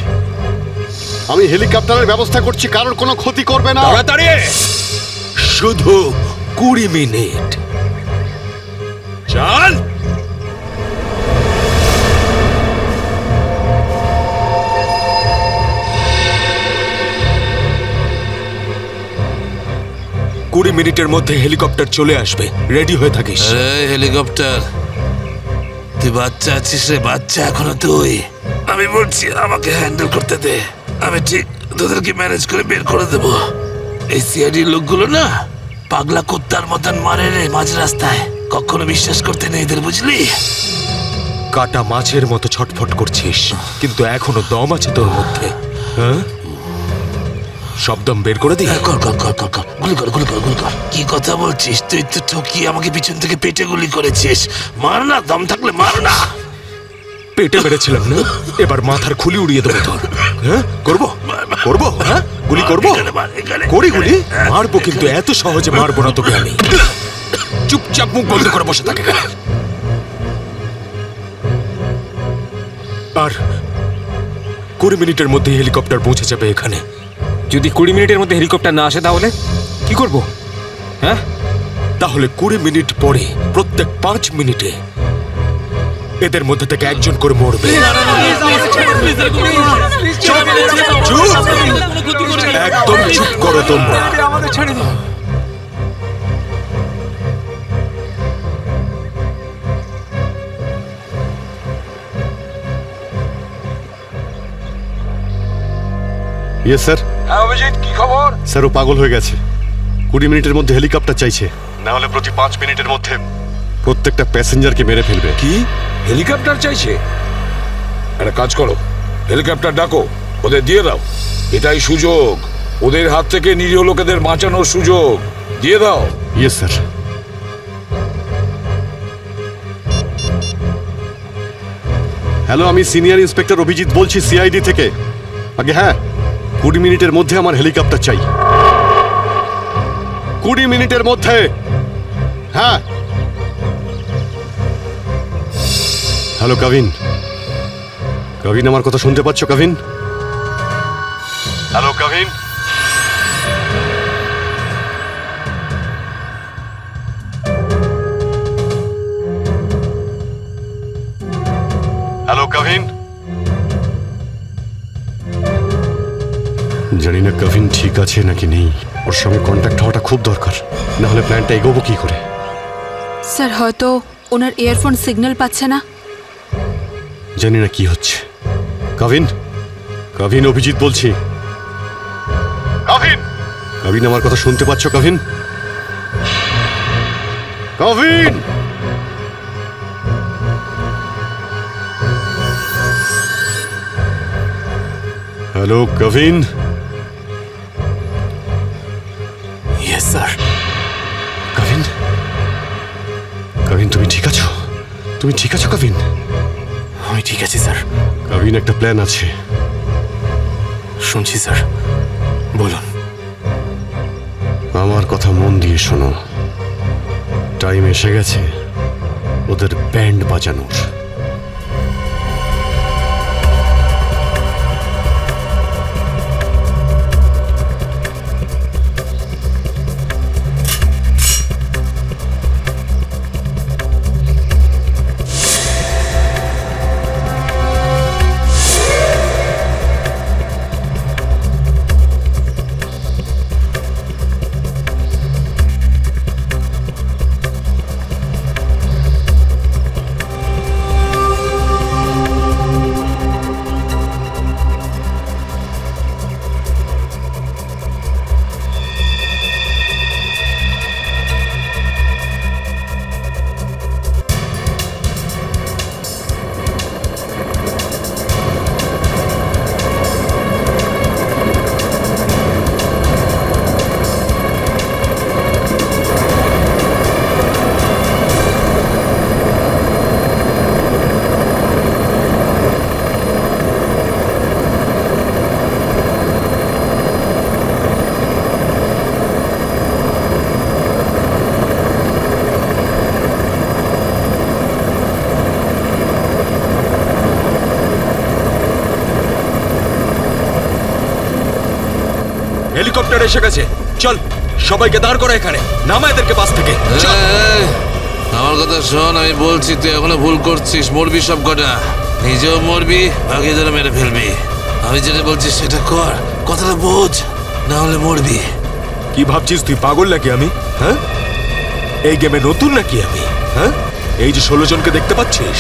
আমি হেলিকপ্টারের ব্যবস্থা করছি, কারোর কোনো ক্ষতি করবে না। তাড়াতাড়ি, শুধু 20 মিনিট। চল। কুড়ি মিনিটের মধ্যে হেলিকপ্টার চলে আসবে, রেডি হয়ে থাকিস। হেলিকপ্টার, তুই বাচ্চা আছিস রে, বাচ্চা এখনো তুই। আমি বলছি আমাকে হ্যান্ডেল করতে দে, আমি ঠিক তোদেরকে ম্যানেজ করে বের করে দেবো। এই সিআইডির লোকগুলো না পাগলা কুত্তার মতন মারে রে মাঝ রাস্তায়, কখনো বিশ্বাস করতে নেই এদের, বুঝলি? কাটা মাছের মতো ছটফট করছিস, কিন্তু এখনো দম আছে তোর মধ্যে। হ্যাঁ, সব দম বের করে দি। কর কর কর কর কর, গুলি কর গুলি কর গুলি কর। কি কথা বলছিস? তুই তো ঠকিয়ে আমাকে পিছন থেকে পেটে গুলি করেছিস। মার না, দম থাকলে মার না। পেটে মেরেছিলাম না, এবার মাথার খুলি উড়িয়ে দেবো তোর। হ্যাঁ, করবো করবো, হ্যাঁ গুলি করবো, করি গুলি। মারবো, কিন্তু এত সহজে মারবো না তোকে আমি। চুপচাপ মুখ বন্ধ করে বসে থাকে। আর 20 মিনিটের মধ্যে হেলিকপ্টার পৌঁছে যাবে এখানে। যদি 20 মিনিটের মধ্যে হেলিকপ্টার না আসে তাহলে কি করব? হ্যাঁ, তাহলে 20 মিনিট পরে প্রত্যেক 5 মিনিটে এদের মধ্যে থেকে একজন করে মরবে। একদম চুপ করো তোমরা। Yes sir. হ্যাঁ অভিজিৎ, কি খবর? স্যার, ও পাগল হয়ে গেছে। 20 মিনিটের মধ্যে হেলিকপ্টার চাইছে, না হলে প্রতি 5 মিনিটের মধ্যে প্রত্যেকটা প্যাসেঞ্জারকে মেরে ফেলবে। কি হেলিকপ্টার চাইছে? একটা কাজ করো, হেলিকপ্টার ডাকো, ওদের দিয়ে দাও। এটাই সুযোগ, ওদের হাত থেকে নিরীহ লোকেদের বাঁচানোর সুযোগ। দিয়ে দাও। Yes sir. হ্যালো, আমি সিনিয়র ইন্সপেক্টর অভিজিৎ বলছি সিআইডি থেকে। আগে হ্যাঁ, 20 মিনিটের মধ্যে আমার হেলিকপ্টার চাই। 20 মিনিটের মধ্যে। হ্যাঁ। হ্যালো কাভিন, কাভিন আমার কথা শুনতে পাচ্ছ কাভিন? হ্যালো কাভিন। হ্যালো কাভিন। জানি না কাভিন ঠিক আছে নাকি নেই। ওর সঙ্গে কন্ট্যাক্ট হওয়াটা খুব দরকার, না হলে প্ল্যানটা এগোবো কি করে? স্যার, হয়তো ওনার ইয়ারফোন সিগন্যাল পাচ্ছে না। জানি না কি হচ্ছে। কাভিন, কাভিন অভিজিৎ বলছি। কাভিন, কাভিন আমার কথা শুনতে পাচ্ছ Kavin? Kavin, hello Kavin. Yes sir. Kavin, Kavin তুমি ঠিক আছো? তুমি ঠিক আছো কাভিন? আমি ঠিক আছি স্যার। কাভিন, একটা প্ল্যান আছে। শুনছি স্যার, বলুন। আমার কথা মন দিয়ে শোনো। টাইম এসে গেছে ওদের ব্যান্ড বাজানোর। হেলিকপ্টার এসে গেছে। চল সবাইকে দাঁড় করা এখানে, নামা এদেরকে বাস থেকে। আমার কথা শোন, আমি বলছি তুই এখনো ভুল করছিস। মরবি সব কটা, নিজেও মরবি, বাকিদেরও মেরে ফেলবি। আমি যেটা বলছি সেটা কর, কথাটা বোঝ, না হলে মরবি। কি ভাবছিস তুই, পাগল নাকি আমি? হ্যাঁ, এই গেমে নতুন নাকি আমি? হ্যাঁ, এই যে 16 জনকে দেখতে পাচ্ছিস,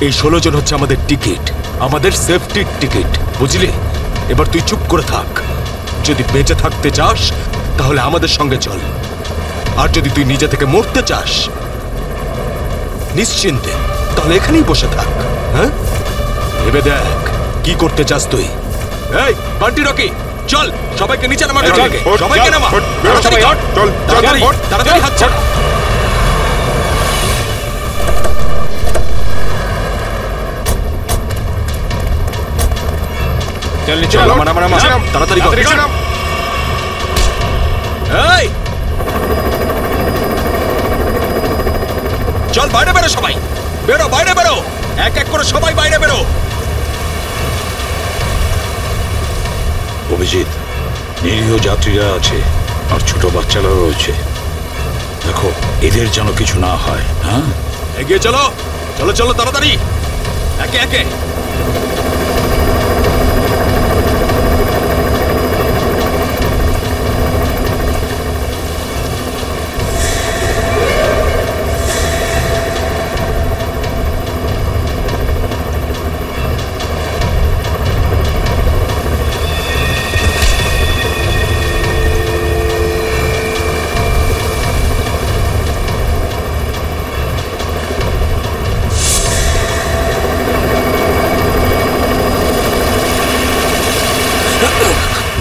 এই 16 জন হচ্ছে আমাদের টিকিট, আমাদের সেফটির টিকিট, বুঝলি? এবার তুই চুপ করে থাক। যদি বেঁচে থাকতে চাস তাহলে আমাদের সঙ্গে চল, আর যদি তুই নিজে থেকে মরতে চাস নিশ্চিন্তে, তাহলে এখানেই বসে থাক। হ্যাঁ, ভেবে দেখ কি করতে চাস তুই। এই বান্টি রকি, চল সবাইকে নিচে নামা, সবাইকে নামা, তাড়াতাড়ি হাত ছাড়। চল নিচে নামা, তাড়াতাড়ি কর। এই চল বাইরে বেরো, সবাই বেরো, বাইরে বেরো, এক এক করে সবাই বাইরে বেরো। অভিজিৎ, নিরীহ যাত্রীরা আছে আর ছোট বাচ্চারা রয়েছে, দেখো এদের যেন কিছু না হয়। হ্যাঁ, এগিয়ে চলো, চলো চলো তাড়াতাড়ি, একে একে।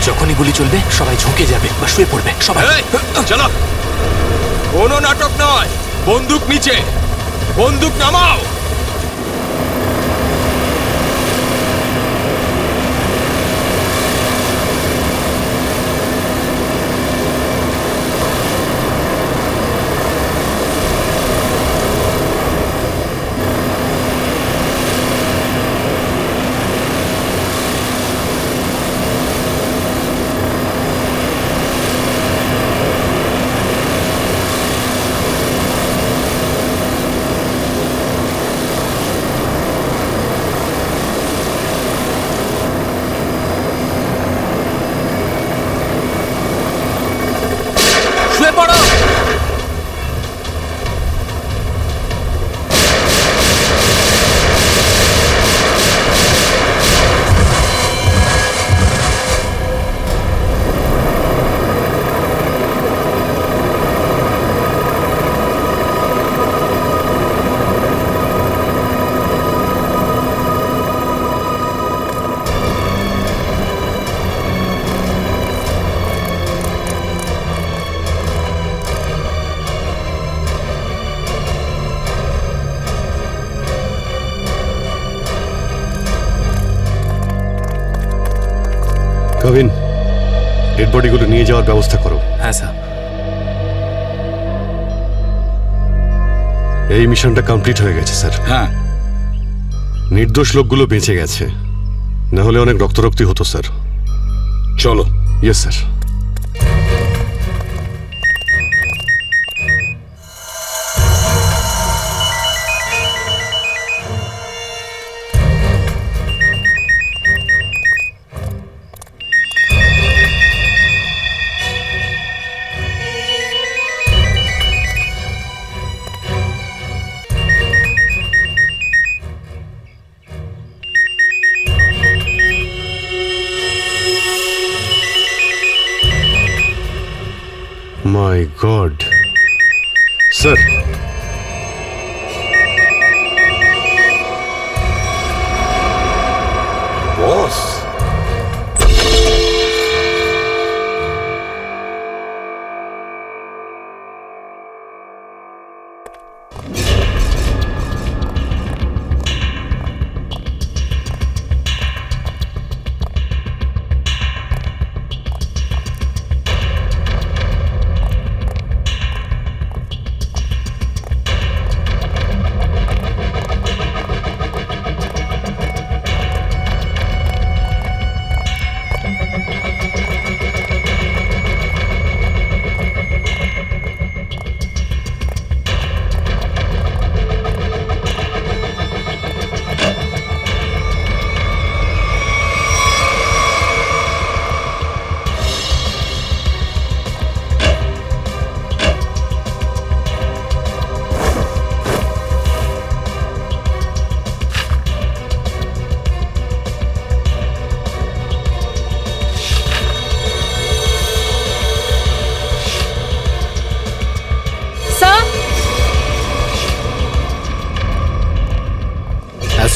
যখনই গুলি চলবে সবাই ঝুঁকে যাবে বা শুয়ে পড়বে। সবাই চলো, কোনো নাটক নয়, বন্দুক নিচে, বন্দুক নামাও। কাবিন, ডেড বডিগুলো নিয়ে যাওয়ার ব্যবস্থা করো। হ্যাঁ স্যার। এই মিশনটা কমপ্লিট হয়ে গেছে স্যার। হ্যাঁ, নির্দোষ লোকগুলো বেঁচে গেছে, না হলে অনেক রক্তারক্তি হতো স্যার। চলো। Yes sir.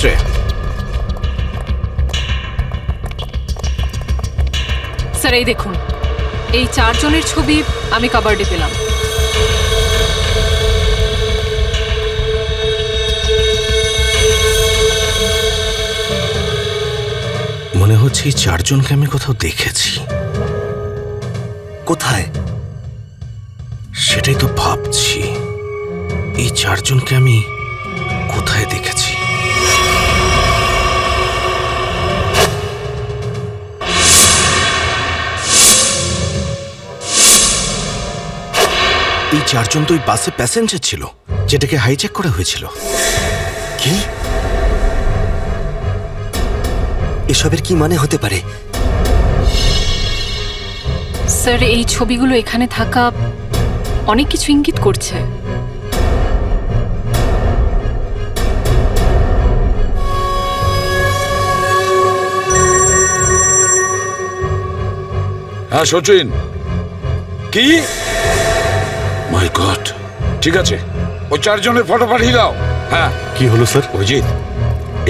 এক্স-রে। স্যার এই দেখুন, এই 4 জনের ছবি আমি কাবার্ডে পেলাম। মনে হচ্ছে এই 4 জনকে আমি কোথাও দেখেছি। কোথায়? সেটাই তো ভাবছি, এই 4 জনকে আমি কোথায় দেখেছি। এই 4 জন তো ওই বাসে প্যাসেঞ্জার ছিল যেটাকে হাইজ্যাক করা হয়েছিল। কি? এসবের কি মানে হতে পারে? স্যার এই ছবিগুলো এখানে থাকা অনেক কিছু ইঙ্গিত করছে। হ্যাঁ সচিন, কি? মাই গড, ঠিক আছে, ওই 4 জনের ফটো পাঠিয়ে দাও। হ্যাঁ কি হলো স্যার? অজিত,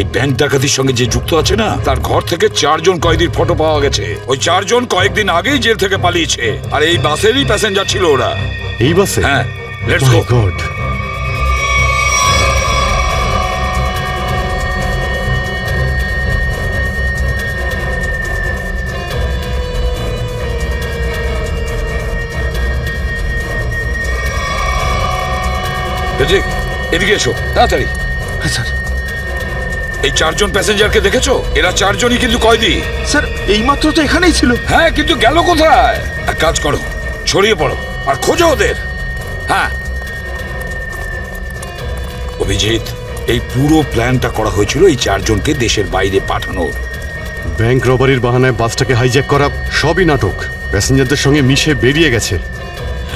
এই ব্যাংক ডাকাতির সঙ্গে যে যুক্ত আছে না, তার ঘর থেকে 4 জন কয়েদির ফটো পাওয়া গেছে। ওই 4 জন কয়েকদিন আগেই জেল থেকে পালিয়েছে, আর এই বাসেরই প্যাসেঞ্জার ছিল ওরা। এই বাসে? হ্যাঁ, লেটস গো। গড, এদিকে এসো তাড়াতাড়ি। হ্যাঁ স্যার। এই 4 জন প্যাসেঞ্জারকে দেখেছো? এরা 4 জনই কিন্তু কয়েদি। স্যার এইমাত্র তো এখানেই ছিল। হ্যাঁ, কিন্তু গেল কোথায়? এক কাজ করো, ছড়িয়ে পড়ো আর খোঁজো ওদের। হ্যাঁ অভিজিৎ, এই পুরো প্ল্যানটা করা হয়েছিল এই 4 জনকে দেশের বাইরে পাঠানোর। ব্যাংক রবারির বাহানায় বাসটাকে হাইজ্যাক করা সবই নাটক। প্যাসেঞ্জারদের সঙ্গে মিশে বেরিয়ে গেছে।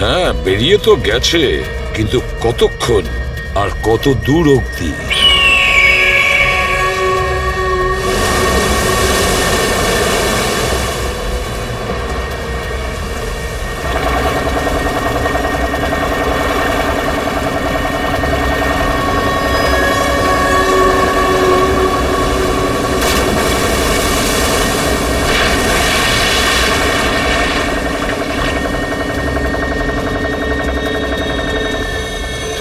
হ্যাঁ বেরিয়ে তো গেছে, কিন্তু কতক্ষণ আর কত দূর অবধি?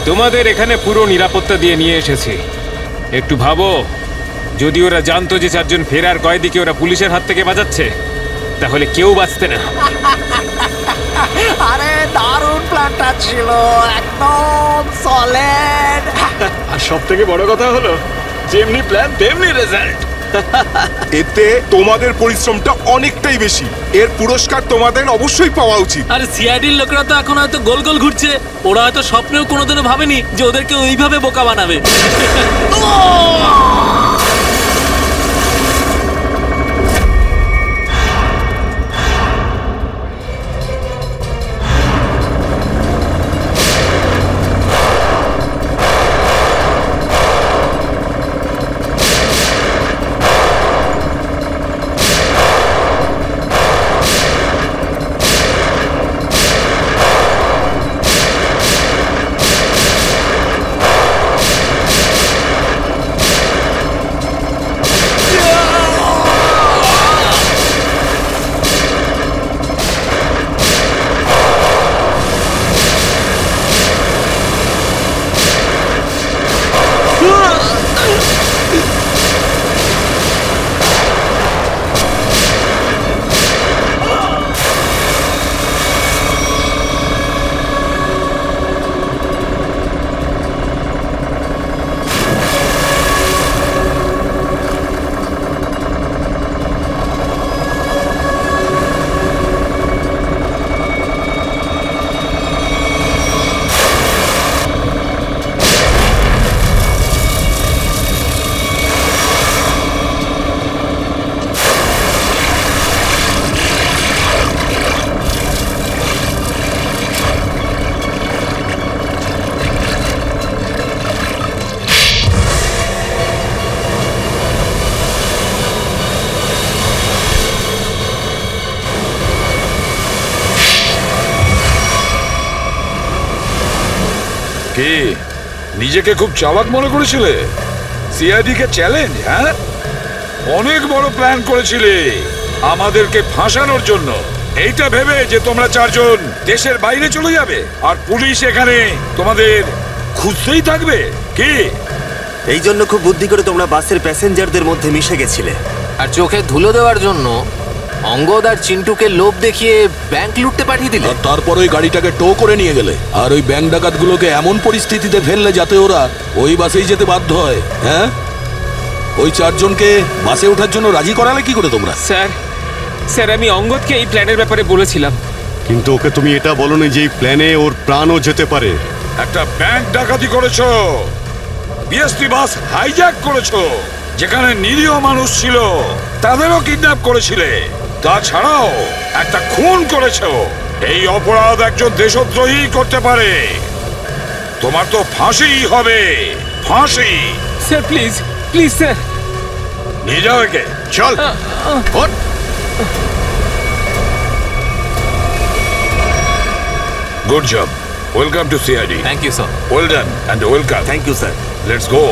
তোমাদের এখানে পুরো নিরাপত্তা দিয়ে নিয়ে এসেছি। একটু ভাবো, যদি ওরা জানতো যে 4 জন ফেরার কয়েদিকে ওরা পুলিশের হাত থেকে বাঁচাচ্ছে, তাহলে কেউ বাঁচতে না। আরে দারুণ প্ল্যানটা ছিল, একদম সলিড। আর সব থেকে বড় কথা হলো, যেমনি প্ল্যান তেমনি রেজাল্ট। এতে তোমাদের পরিশ্রমটা অনেকটাই বেশি। এর পুরস্কার তোমাদের অবশ্যই পাওয়া উচিত। আর সিআইডির লোকেরা তো এখন হয়তো গোল গোল ঘুরছে। ওরা হয়তো স্বপ্নেও কোনোদিনও ভাবেনি যে ওদেরকে ওইভাবে বোকা বানাবে। কি নিজেকে খুব চালাক মনে করেছিলে? সিআইডি কে চ্যালেঞ্জ? হ্যাঁ, অনেক বড় প্ল্যান করেছিলে আমাদেরকে ফাঁসানোর জন্য। এইটা ভেবে যে তোমরা চারজন দেশের বাইরে চলে যাবে আর পুলিশ এখানে তোমাদের খুঁজতেই থাকবে কি? এই জন্য খুব বুদ্ধি করে তোমরা বাসের প্যাসেঞ্জারদের মধ্যে মিশে গেছিলে। আর চোখে ধুলো দেওয়ার জন্য অঙ্গদ আর চিন্টুকে লোভ দেখিয়ে ব্যাংক লুটতে পাঠিয়ে দিলে। তারপর ওই গাড়িটাকে টো করে নিয়ে গেলে আর ওই ব্যাংক ডাকাতগুলোকে এমন পরিস্থিতিতে ফেললে যাতে ওরা ওই বাসেই যেতে বাধ্য হয়। হ্যাঁ, ওই চারজনকে বাসে ওঠার জন্য রাজি করালে কি করে তোমরা? স্যার আমি অঙ্গদকে এই প্ল্যানের ব্যাপারে বলেছিলাম, কিন্তু ওকে তুমি এটা বলনি যে এই প্ল্যানে ওর প্রাণও যেতে পারে। একটা ব্যাংক ডাকাতি করেছো, বিএসটি বাস হাইজ্যাক করেছো, যেখানে নিরীহ মানুষ ছিল তাদেরও কিডন্যাপ করেছিলে, তাছাড়াও একটা খুন করেছো। এই অপরাধ একজন দেশদ্রোহী করতে পারে। তোমার তো ফাঁসি হবে, ফাঁসি। স্যার প্লিজ প্লিজ স্যার, নিয়ে যাও একে। চল Good job. Welcome to CID. Thank you, sir. Well done and welcome. Thank you, sir. Let's go.